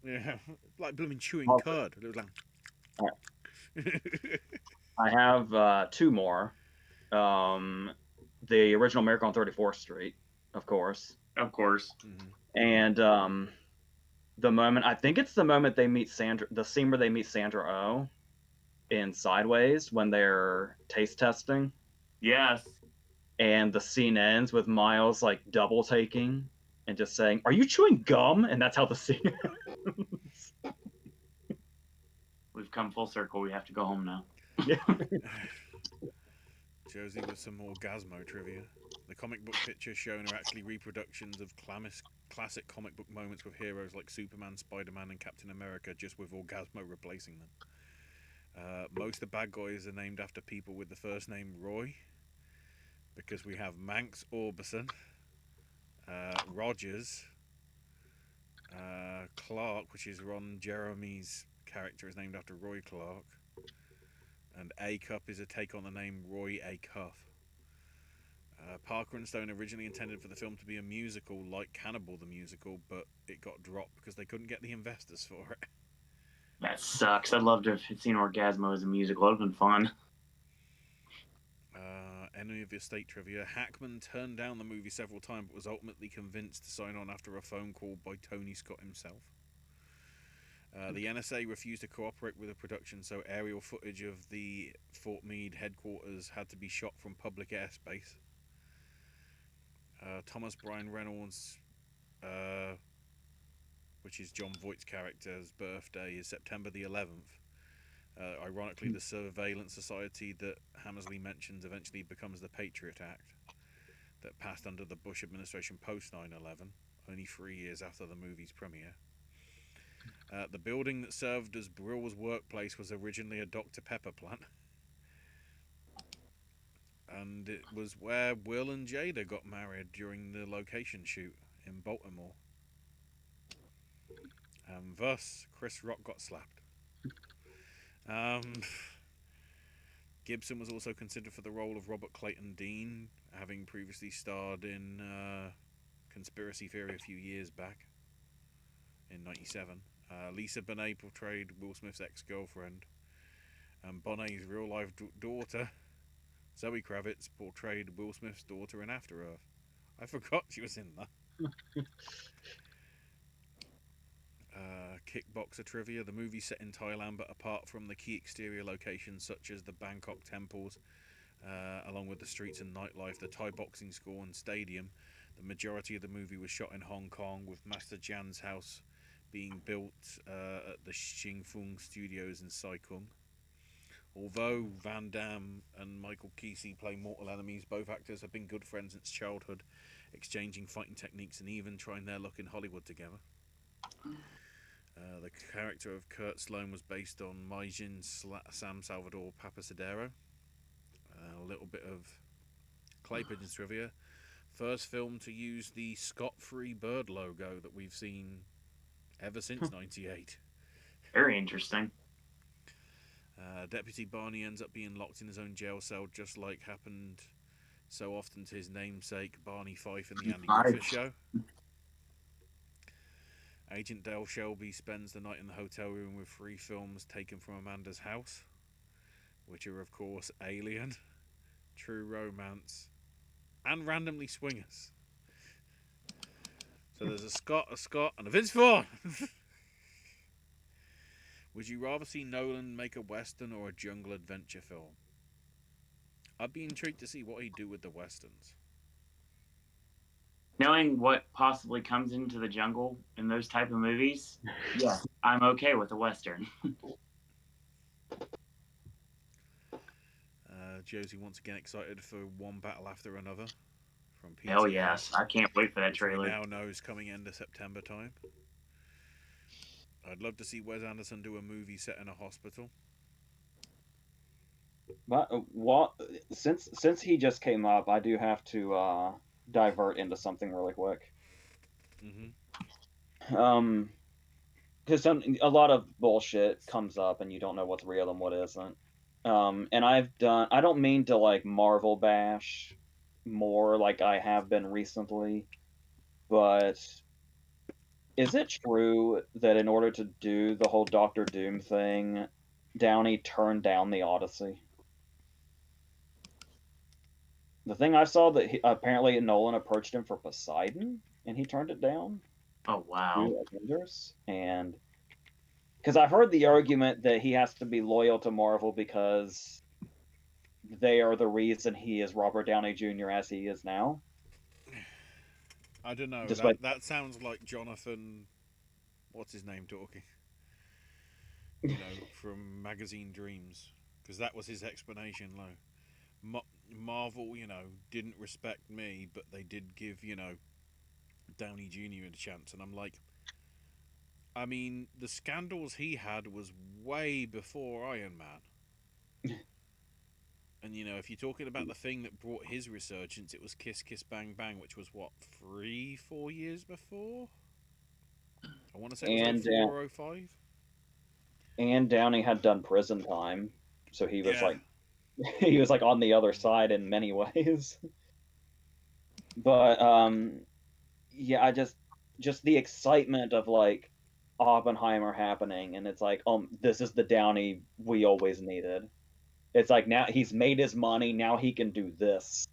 Yeah, like blooming chewing curd. It was like... I have two more. The original Miracle on 34th Street, of course. Of course. Mm-hmm. And the moment, I think it's the moment they meet Sandra, the scene where they meet Sandra Oh in Sideways when they're taste testing. Yes. And the scene ends with Miles like double taking and just saying, "Are you chewing gum?" And that's how the scene ends. We've come full circle. We have to go home now. Josie with some more Orgasmo trivia. The comic book pictures shown are actually reproductions of classic comic book moments with heroes like Superman, Spider-Man, and Captain America, just with Orgasmo replacing them. Most of the bad guys are named after people with the first name Roy, because we have Manx Orbison, Rogers, Clark, which is Ron Jeremy's character, is named after Roy Clark, and A Cup is a take on the name Roy A. Cuff. Parker and Stone originally intended for the film to be a musical like Cannibal the Musical, but it got dropped because they couldn't get the investors for it. That sucks. I'd love to have seen Orgasmo as a musical. It would have been fun. Enemy of your State trivia. Hackman turned down the movie several times, but was ultimately convinced to sign on after a phone call by Tony Scott himself. The NSA refused to cooperate with the production, so aerial footage of the Fort Meade headquarters had to be shot from public airspace. Thomas Bryan Reynolds, which is John Voight's character's birthday, is September the 11th. Ironically, the surveillance society that Hammersley mentions eventually becomes the Patriot Act that passed under the Bush administration post 9/11, only 3 years after the movie's premiere. The building that served as Brill's workplace was originally a Dr. Pepper plant. And it was where Will and Jada got married during the location shoot in Baltimore. And thus, Chris Rock got slapped. Gibson was also considered for the role of Robert Clayton Dean, having previously starred in Conspiracy Theory a few years back, in 1997. Lisa Bonet portrayed Will Smith's ex-girlfriend, and Bonet's real-life daughter, Zoe Kravitz portrayed Will Smith's daughter in After Earth. I forgot she was in that. Kickboxer trivia. The movie set in Thailand, but apart from the key exterior locations such as the Bangkok temples, along with the streets and nightlife, the Thai boxing school and stadium, the majority of the movie was shot in Hong Kong, with Master Jan's house being built at the Xingfeng Studios in Sai Kung. Although Van Damme and Michael Kesey play mortal enemies, both actors have been good friends since childhood, exchanging fighting techniques and even trying their luck in Hollywood together. The character of Kurt Sloan was based on Maijin Sam Salvador Papasadero. A little bit of Clay Pigeons trivia. First film to use the Scot-Free bird logo that we've seen ever since '98. Very interesting. Deputy Barney ends up being locked in his own jail cell, just like happened so often to his namesake Barney Fife in the Andy Griffith Show. Agent Dale Shelby spends the night in the hotel room with 3 films taken from Amanda's house, which are, of course, Alien, True Romance, and Randomly Swingers. So there's a Scott, and a Vince Vaughn! Would you rather see Nolan make a Western or a jungle adventure film? I'd be intrigued to see what he'd do with the Westerns. Knowing what possibly comes into the jungle in those type of movies, yeah, I'm okay with a Western. Josie once again excited for One Battle After Another from PTA. Hell yes, I can't wait for that trailer. We now know is coming end of September time. I'd love to see Wes Anderson do a movie set in a hospital. But since he just came up, I do have to divert into something really quick. Because a lot of bullshit comes up and you don't know what's real and what isn't. And I don't mean to like Marvel bash more like I have been recently, but is it true that in order to do the whole Doctor Doom thing, Downey turned down the Odyssey? The thing I saw that apparently Nolan approached him for Poseidon and he turned it down. Oh wow! Avengers, and because I've heard the argument that he has to be loyal to Marvel because they are the reason he is Robert Downey Jr. as he is now. I don't know. That sounds like Jonathan, what's his name, talking. From Magazine Dreams, because that was his explanation. Like, Marvel, didn't respect me, but they did give, Downey Jr. a chance, and I'm like, I mean, the scandals he had was way before Iron Man. And, if you're talking about the thing that brought his resurgence, it was Kiss Kiss Bang Bang, which was, 3-4 years before? I want to say it was 4 or 5. And Downey had done prison time, so he was he was like on the other side in many ways. But, yeah, I just the excitement of, like, Oppenheimer happening, and it's like, this is the Downey we always needed. It's like, now he's made his money, now he can do this.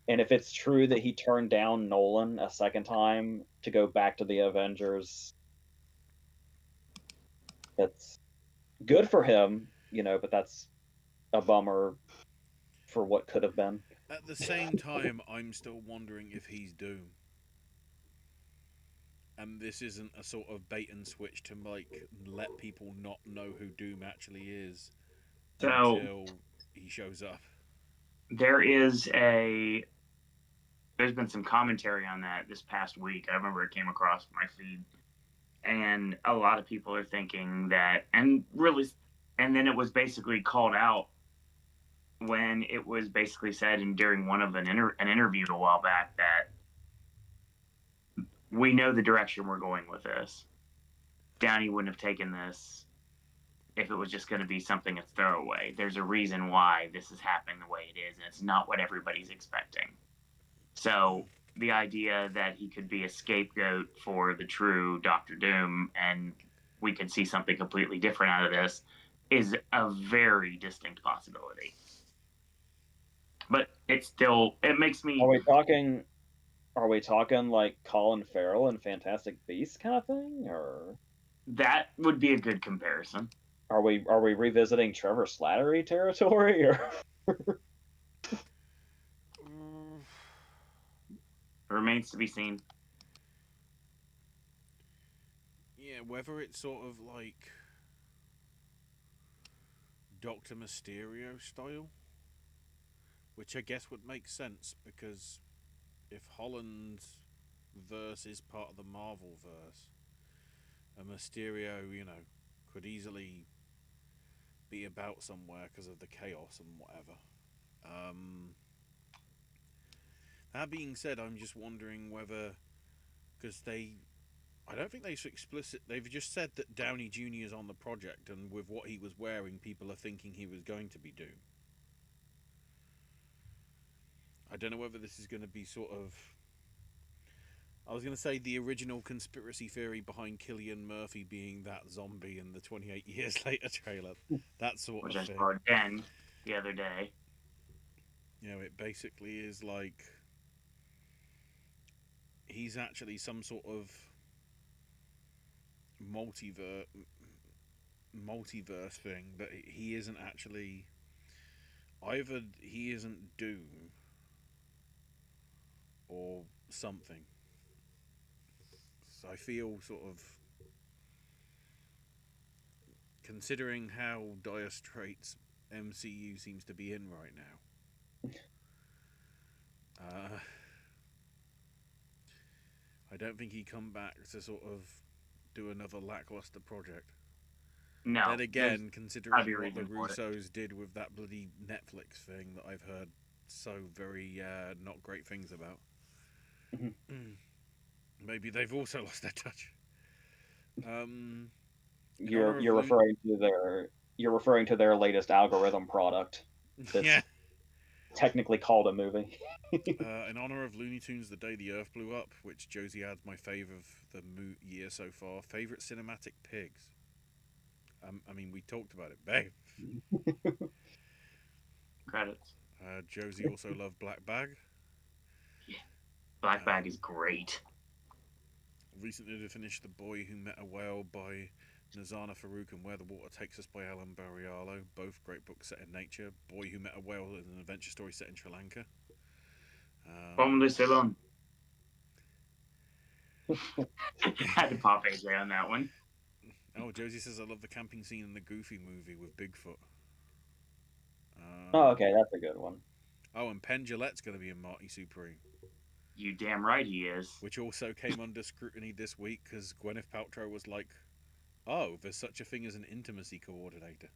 And if it's true that he turned down Nolan a second time to go back to the Avengers, that's good for him, but that's a bummer for what could have been. At the same time, I'm still wondering if he's Doom. And this isn't a sort of bait and switch to let people not know who Doom actually is until he shows up. There's been some commentary on that this past week. I remember it came across my feed, and a lot of people are thinking that, and then it was basically called out when it was basically said during one of an interview a while back that we know the direction we're going with this. Downey wouldn't have taken this if it was just going to be something that's throwaway. There's a reason why this is happening the way it is, and it's not what everybody's expecting. So the idea that he could be a scapegoat for the true Doctor Doom and we could see something completely different out of this is a very distinct possibility. But it makes me. Are we talking? Are we talking like Colin Farrell and Fantastic Beasts kind of thing, or That would be a good comparison. are we revisiting Trevor Slattery territory? Or Mm, Remains to be seen. yeah, whether it's sort of like Doctor Mysterio style, which I guess would make sense because if Holland's verse is part of the Marvel verse, and Mysterio, could easily be about somewhere because of the chaos and whatever. Um, that being said, I'm just wondering whether, because I don't think they're so explicit. They've just said that Downey Jr. is on the project, and with what he was wearing, people are thinking he was going to be Doom. I don't know whether this is going to be sort of. I was going to say the original conspiracy theory behind Cillian Murphy being that zombie in the 28 Years Later trailer. That sort Which of I thing. saw again the other day. It basically is like he's actually some sort of multiverse thing, but he isn't actually. Either he isn't Doom or something. So I feel sort of, considering how dire straits MCU seems to be in right now, I don't think he'd come back to sort of do another lackluster project. No. Then again, considering be what the reason for it. Russos did with that bloody Netflix thing that I've heard so very not great things about, maybe they've also lost their touch. you're referring to their latest algorithm product that's Yeah. technically called a movie. In honor of Looney Tunes: The Day the Earth Blew Up, which Josie adds my favourite of the year so far. Favorite cinematic pigs. I mean, we talked about it, babe. Credits. Josie also loved Black Bag. Yeah. Black Bag is great. Recently to finish The Boy Who Met a Whale by Nazana Farouk and Where the Water Takes Us by Alan Barrialo. Both great books set in nature. Boy Who Met a Whale is an adventure story set in Sri Lanka. Home de Ceylon. Had to pop AJ on that one. Oh, Josie says I love the camping scene in the Goofy movie with Bigfoot. Oh, okay, that's a good one. Oh, and Penn Jillette's going to be in Marty Supreme. You damn right he is. Which also came under scrutiny this week because Gwyneth Paltrow was like, oh, there's such a thing as an intimacy coordinator.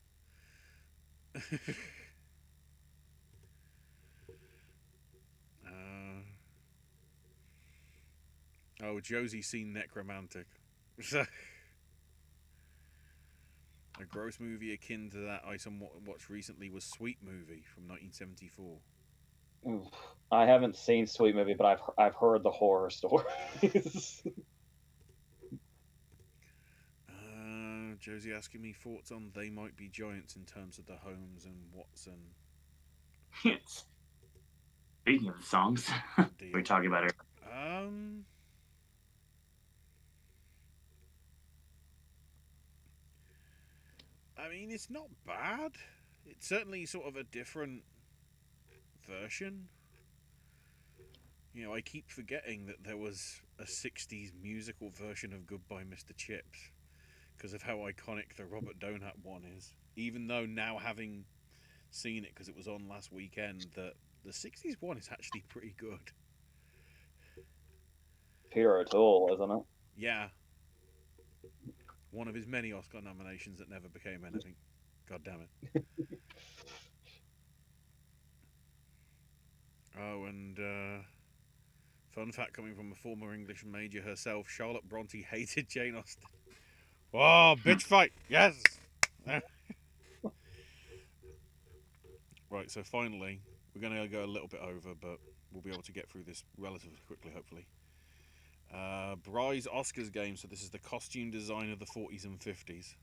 Josie's seen Necromantic. A gross movie akin to that I somewhat watched recently was Sweet Movie from 1974. Oof. I haven't seen Sweet Movie, but I've heard the horror stories. Josie asking me thoughts on They Might Be Giants in terms of the Holmes and Watson. Speaking of the songs, we're talking about it. I mean, it's not bad. It's certainly sort of a different version. I keep forgetting that there was a 60s musical version of Goodbye Mr. Chips because of how iconic the Robert Donat one is. Even though now, having seen it because it was on last weekend, that the 60s one is actually pretty good. Peter O'Toole, isn't it? Yeah. One of his many Oscar nominations that never became anything. God damn it. Oh, and fun fact coming from a former English major herself, Charlotte Bronte hated Jane Austen. Oh, bitch fight! Yes! Right, so finally, we're going to go a little bit over, but we'll be able to get through this relatively quickly, hopefully. Bry's Oscars game, so this is the costume design of the 40s and 50s.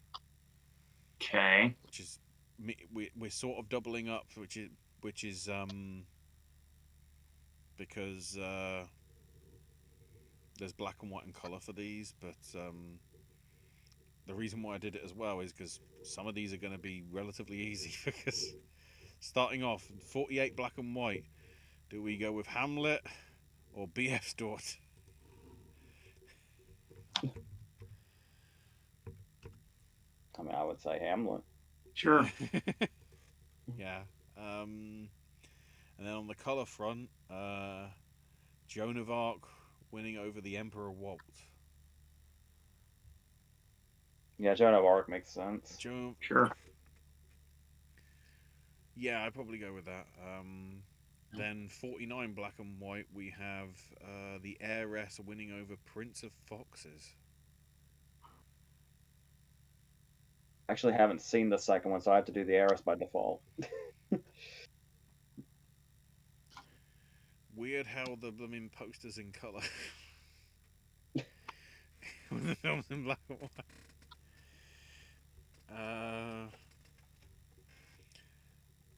Okay. Which is, we're sort of doubling up, which is because there's black and white and color for these, but the reason why I did it as well is because some of these are going to be relatively easy. Because starting off 48 black and white, do we go with Hamlet or BF Stewart? I mean, I would say Hamlet. Sure. Yeah. And then on the color front, Joan of Arc winning over the Emperor Walt. Yeah, Joan of Arc makes sense. Sure. Yeah, I'd probably go with that. Then 49 black and white, we have the Heiress winning over Prince of Foxes. I actually haven't seen the second one, so I have to do the Heiress by default. Weird how the blooming poster's in colour. When the film's in black and white.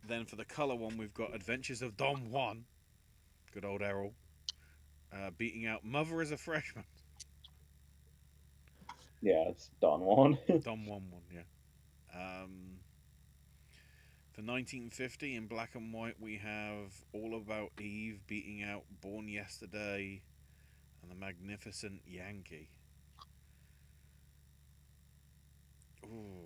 Then for the colour one, we've got Adventures of Don Juan. Good old Errol. Beating out Mother as a Freshman. Yeah, it's Don Juan. Don Juan, yeah. For 1950, in black and white, we have All About Eve beating out Born Yesterday and The Magnificent Yankee. Ooh.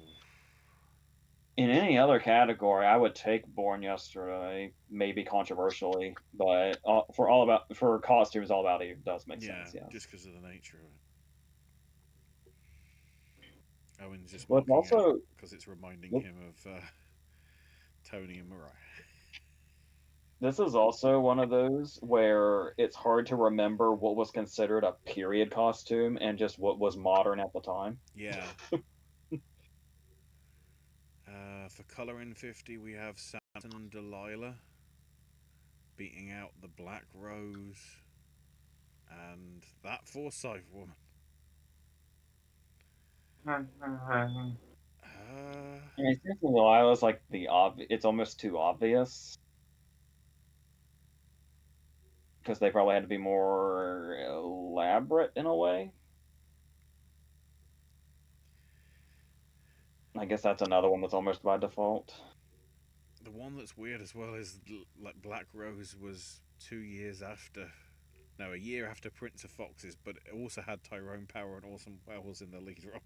In any other category, I would take Born Yesterday, maybe controversially, but for costumes, All About Eve does make sense. Yeah, just because of the nature of it. Owen's just but marking also out because it's reminding him of Tony and Mariah. This is also one of those where it's hard to remember what was considered a period costume and just what was modern at the time. Yeah. For color in 50, we have Samson and Delilah beating out the Black Rose and that Forsyth woman. I mean, Samson and Delilah's like it's almost too obvious because they probably had to be more elaborate in a way. I guess that's another one that's almost by default. The one that's weird as well is like Black Rose was 2 years after, no, a year after Prince of Foxes, but it also had Tyrone Power and Orson Welles in the lead role.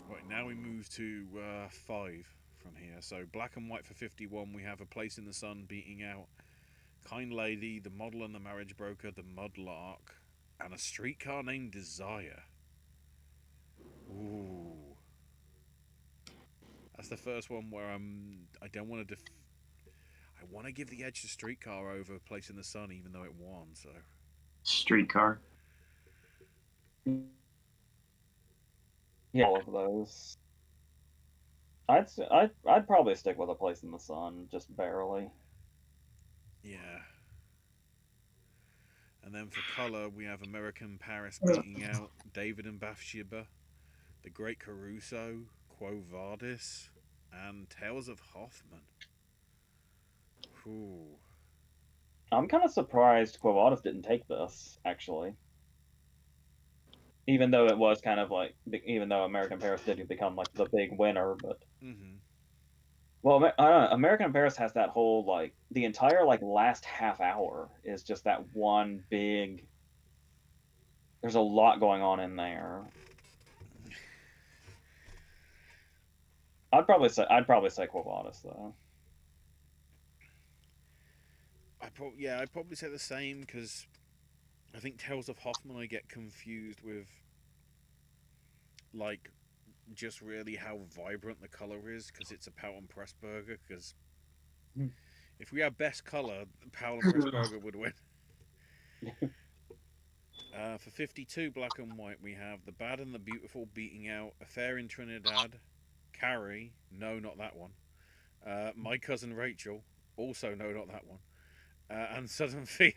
Right, now we move to 5 from here. So black and white for 51, we have A Place in the Sun beating out Kind Lady, The Model and the Marriage Broker, The Mudlark, and A Streetcar Named Desire. Ooh. That's the first one where I don't want to I want to give the edge to Streetcar over Place in the Sun, even though it won. So Streetcar. Yeah, all of those. I'd probably stick with A Place in the Sun, just barely. yeah. And then for color, we have American Paris beating out David and Bathsheba, The Great Caruso, Quo Vadis, and Tales of Hoffman. Ooh. I'm kind of surprised Quo Vadis didn't take this, actually. Even though it was kind of like, even though American Paris did become like the big winner, but well, American Paris has that whole like the entire like last half hour is just that one big. There's a lot going on in there. I'd probably say Quo Vadis though. I'd probably say the same because I think Tales of Hoffman I get confused with like just really how vibrant the color is because it's a Powell and Pressburger. Because if we had best color, Powell and Pressburger would win. For 52 black and white, we have The Bad and the Beautiful beating out Affair in Trinidad, Carrie, no, not that one. My Cousin Rachel, also no, not that one. And Southern Fear.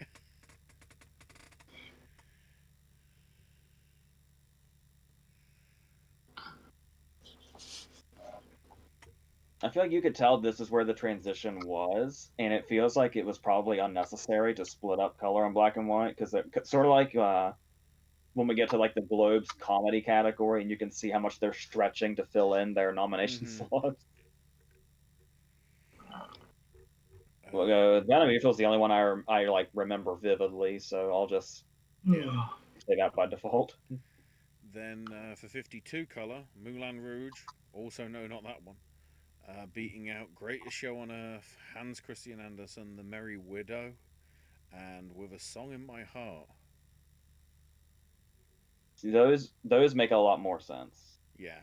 I feel like you could tell this is where the transition was, and it feels like it was probably unnecessary to split up color and black and white because sort of like when we get to like the Globe's comedy category, and you can see how much they're stretching to fill in their nomination slots. That Mutual is the only one I like remember vividly, so I'll just say that by default. Then for 52 color, Moulin Rouge, also no, not that one, beating out Greatest Show on Earth, Hans Christian Andersen, The Merry Widow, and With a Song in My Heart. See, those make a lot more sense. Yeah.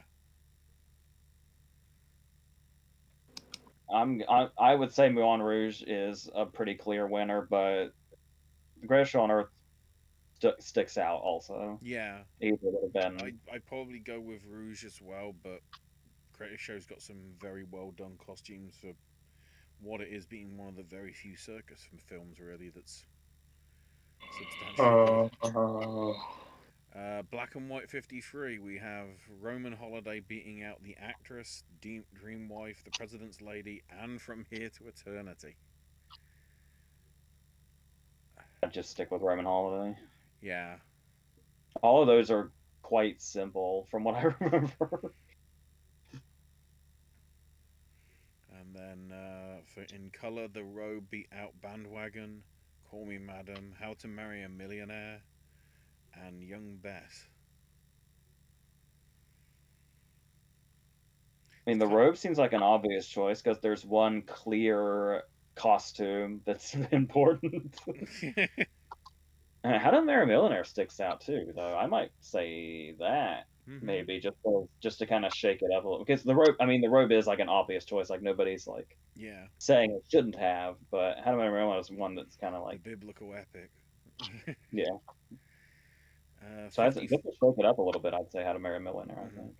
I would say Moulin Rouge is a pretty clear winner, but The Greatest Show on Earth sticks out also. Yeah. Either would have been. I'd probably go with Rouge as well, but Greatest Show's got some very well done costumes for what it is, being one of the very few circus films really that's substantially good. Black and White 53, we have Roman Holiday beating out The Actress, Dream Wife, The President's Lady, and From Here to Eternity. I'd just stick with Roman Holiday. Yeah. All of those are quite simple from what I remember. And then in color, The Robe beat out Bandwagon, Call Me Madam, How to Marry a Millionaire, and Young Beth. I mean, The Robe seems like an obvious choice because there's one clear costume that's important. How to Marry a Millionaire sticks out too, though. I might say that maybe just to kind of shake it up a little, because The Robe is like an obvious choice. Like nobody's like saying it shouldn't have, but How to Marry a Millionaire is one that's kind of like the biblical epic. Yeah. So just to shake it up a little bit, I'd say How to Marry a Millionaire. I think.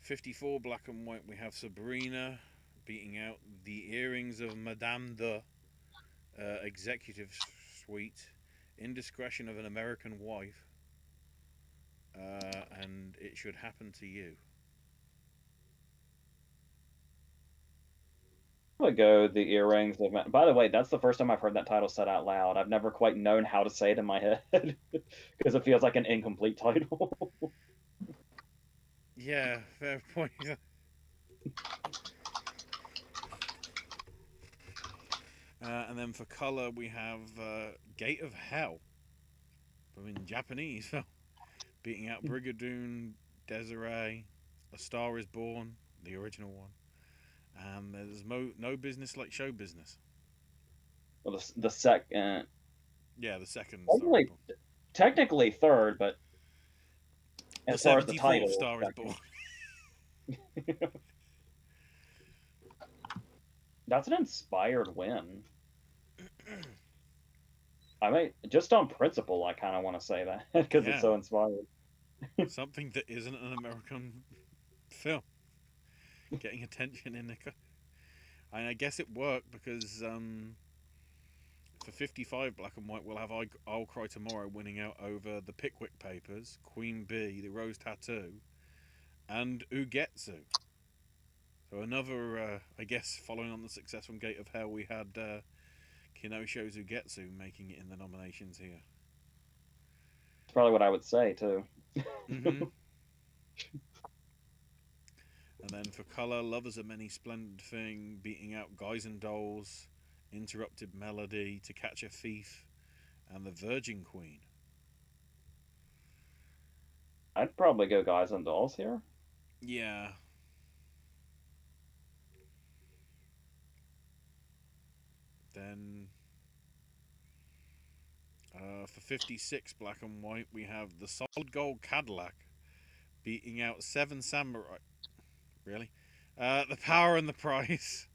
54 black and white. We have Sabrina beating out The Earrings of Madame de Executive Suite, Indiscretion of an American Wife, and It Should Happen to You. I would go The Earrings of. By the way, that's the first time I've heard that title said out loud. I've never quite known how to say it in my head because it feels like an incomplete title. Yeah, fair point. And then for color, we have Gate of Hell, in Japanese, beating out Brigadoon, Desiree, A Star Is Born, the original one, and there's No Business Like Show Business. Well, the second. Yeah, the second. Technically third, but as far as the title, Star Is Born. That's an inspired win. I mean, just on principle, I kind of want to say that because it's so inspired. Something that isn't an American film getting attention in the. I guess it worked because for 55 black and white, we'll have I'll Cry Tomorrow winning out over The Pickwick Papers, Queen Bee, The Rose Tattoo, and Ugetsu. So another, I guess, following on the success from Gate of Hell, we had Kinosho's Ugetsu making it in the nominations here. That's probably what I would say, too. And then for colour, Love Is a Many Splendid Thing, beating out Guys and Dolls, Interrupted Melody, To Catch a Thief, and The Virgin Queen. I'd probably go Guys and Dolls here. Yeah. Then for 56 black and white, we have The Solid Gold Cadillac beating out Seven Samurai. Really? The Power and the Price,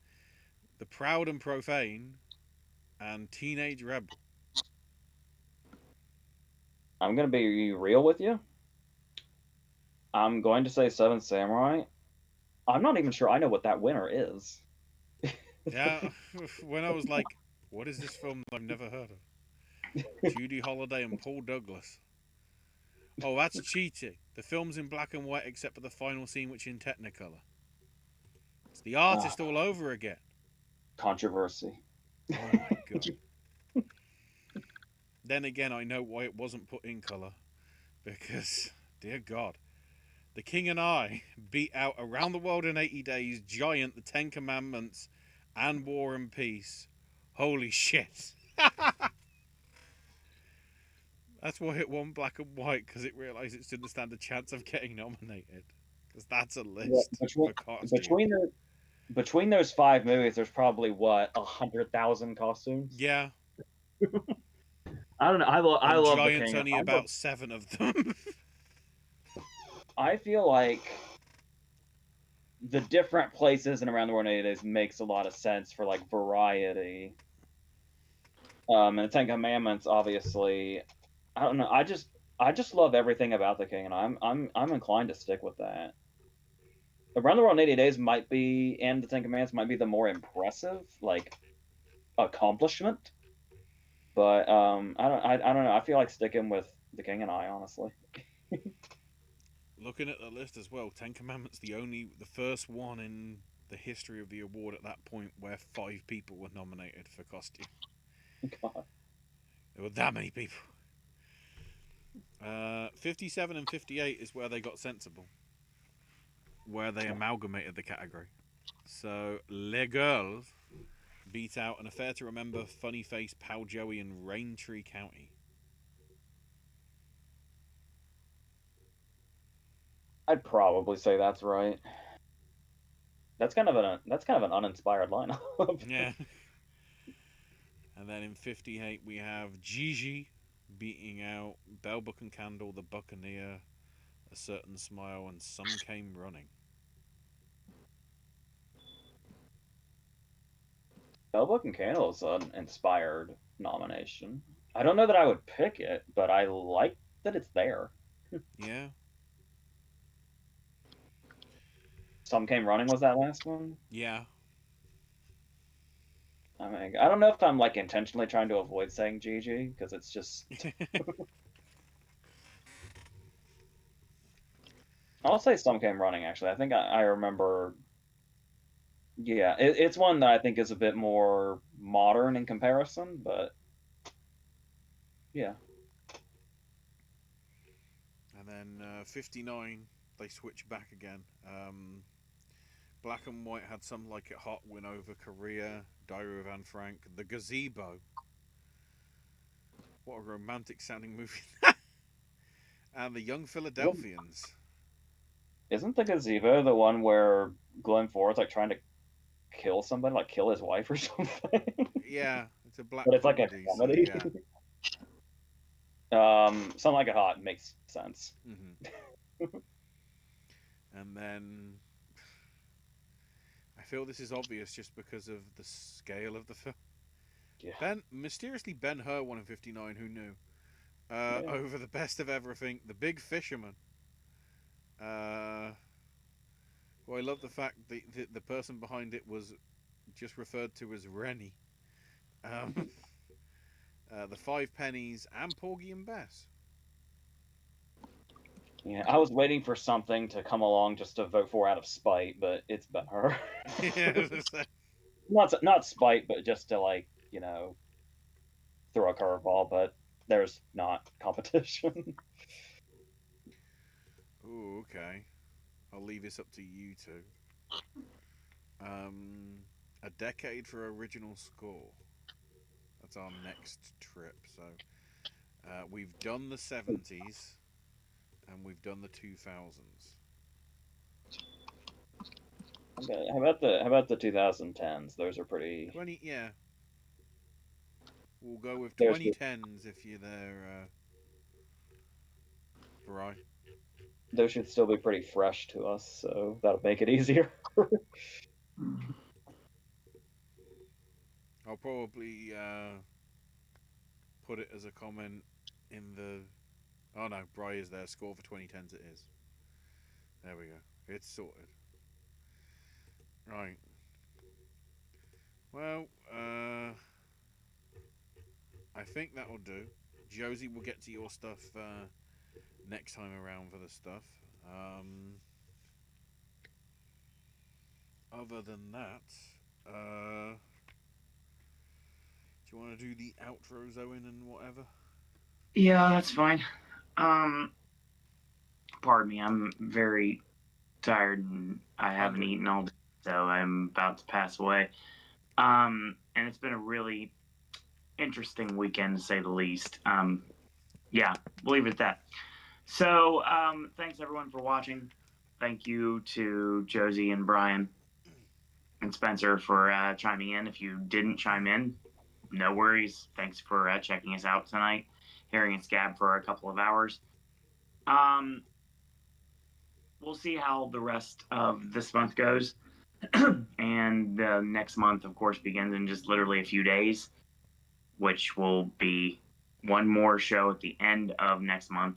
The Proud and Profane, and Teenage Rebel. I'm going to be real with you. I'm going to say Seven Samurai. I'm not even sure I know what that winner is. Yeah, when I was like, what is this film I've never heard of? Judy Holliday and Paul Douglas. Oh, that's cheating. The film's in black and white except for the final scene, which is in Technicolor. It's the artist all over again. Controversy. Oh my god. Then again, I know why it wasn't put in color. Because, dear God, The King and I beat out Around the World in 80 Days, Giant, The Ten Commandments, and War and Peace. Holy shit. That's why it won black and white, because it realised it didn't stand a chance of getting nominated. Because that's a list for costume. Between those 5 movies, there's probably, what, 100,000 costumes? Yeah. I don't know. I love The Giant's King. only about 7 of them. I feel like the different places in Around the World in 80 Days makes a lot of sense for, like, variety. And the Ten Commandments, obviously, I don't know. I just love everything about The King, and I'm inclined to stick with that. Around the World in 80 Days might be, and the Ten Commandments might be the more impressive, like, accomplishment. But I don't know. I feel like sticking with The King and I, honestly. Looking at the list as well, Ten Commandments, the first one in the history of the award at that point where 5 people were nominated for costume. God. There were that many people. 57 and 58 is where they got sensible, where they amalgamated the category. So Les Girls beat out An Affair to Remember, Funny Face, Pal Joey, and Raintree County. I'd probably say that's right. That's kind of an uninspired lineup. Yeah. And then in 58 we have Gigi beating out Bell Book and Candle, The Buccaneer, A Certain Smile, and Some Came Running. Bell Book and Candle is an inspired nomination. I don't know that I would pick it, but I like that it's there. Yeah. Some Came Running was that last one? Yeah. I mean, I don't know if I'm like intentionally trying to avoid saying Gigi because it's just. I'll say Some Came Running. Actually, I think I remember. Yeah, it's one that I think is a bit more modern in comparison, but yeah. And then 59, they switch back again. Black and White had Some Like It Hot win over Korea, Diary of Anne Frank, The Gazebo. What a romantic sounding movie. And The Young Philadelphians. Isn't The Gazebo the one where Glenn Ford's like trying to kill somebody, like kill his wife or something? Yeah, it's a black but it's comedy, like a comedy. So, yeah. Something Like It Hot makes sense. Mm-hmm. And then I feel this is obvious just because of the scale of the film. Yeah. Ben Hur won in 59. Who knew? Over The Best of Everything, The Big Fisherman. Well, I love the fact the person behind it was just referred to as Rennie. The Five Pennies, and Porgy and Bess. Yeah, I was waiting for something to come along just to vote for out of spite, but it's been her. Yeah, not spite, but just to like throw a curveball. But there's not competition. Ooh, okay. I'll leave this up to you two. A decade for original score. That's our next trip. So we've done the 70s and we've done the 2000s. Okay, how about the 2010s? Those are pretty. 20, yeah. We'll go with 2010s if you're there, Bri. Those should still be pretty fresh to us, so that'll make it easier. I'll probably put it as a comment in the. Oh no, Bri is there. Score for 2010s it is. There we go. It's sorted. Right. Well, I think that'll do. Josie will get to your stuff next time around for the stuff. other than that, do you want to do the outros, Owen, and whatever? Yeah, that's fine. Pardon me, I'm very tired and I haven't Hungry. eaten all day, so I'm about to pass away. And it's been a really interesting weekend to say the least. Yeah, we'll leave it at that. So, thanks everyone for watching. Thank you to Josie and Brian and Spencer for chiming in. If you didn't chime in, no worries. Thanks for checking us out tonight, hearing us gab for a couple of hours. We'll see how the rest of this month goes. And the next month, of course, begins in just literally a few days, which will be one more show at the end of next month,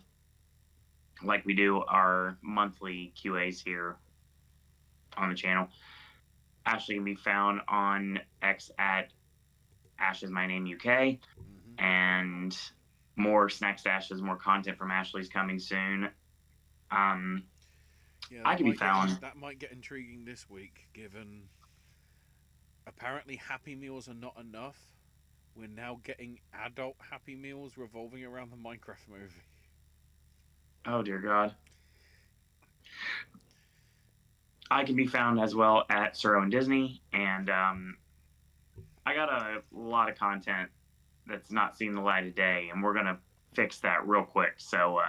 like we do our monthly QAs here on the channel. Ashley can be found on X at Ash is my name UK, and more snack stashes, more content from Ashley's coming soon. Yeah, I can be found. That might get intriguing this week, given apparently Happy Meals are not enough. We're now getting adult Happy Meals revolving around the Minecraft movie. Oh dear God. I can be found as well at Sir Owen Disney, and I got a lot of content that's not seen the light of day, and we're gonna fix that real quick. So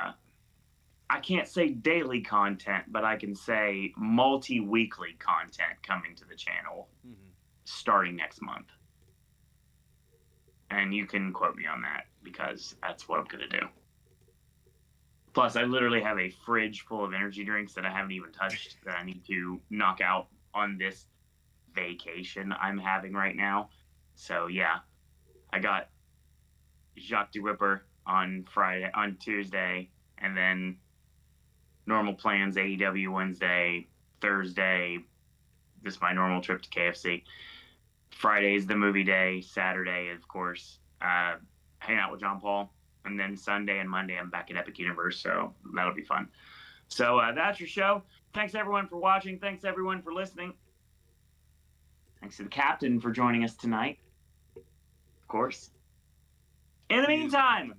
I can't say daily content, but I can say multi-weekly content coming to the channel starting next month. And you can quote me on that because that's what I'm gonna do. Plus, I literally have a fridge full of energy drinks that I haven't even touched that I need to knock out on this vacation I'm having right now. So yeah, I got Jacques de Ripper on Tuesday, and then normal plans AEW Wednesday, Thursday, this is my normal trip to KFC. Friday's the movie day, Saturday, of course, hang out with John Paul. And then Sunday and Monday, I'm back at Epic Universe, so that'll be fun. So that's your show. Thanks, everyone, for watching. Thanks, everyone, for listening. Thanks to the captain for joining us tonight, of course. In the meantime,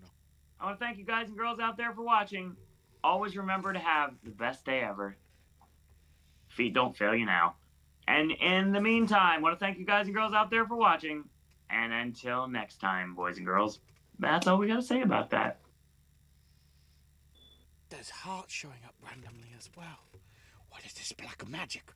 I want to thank you guys and girls out there for watching. Always remember to have the best day ever. Feet don't fail you now. And in the meantime, I want to thank you guys and girls out there for watching. And until next time, boys and girls, that's all we got to say about that. There's hearts showing up randomly as well. What is this black magic?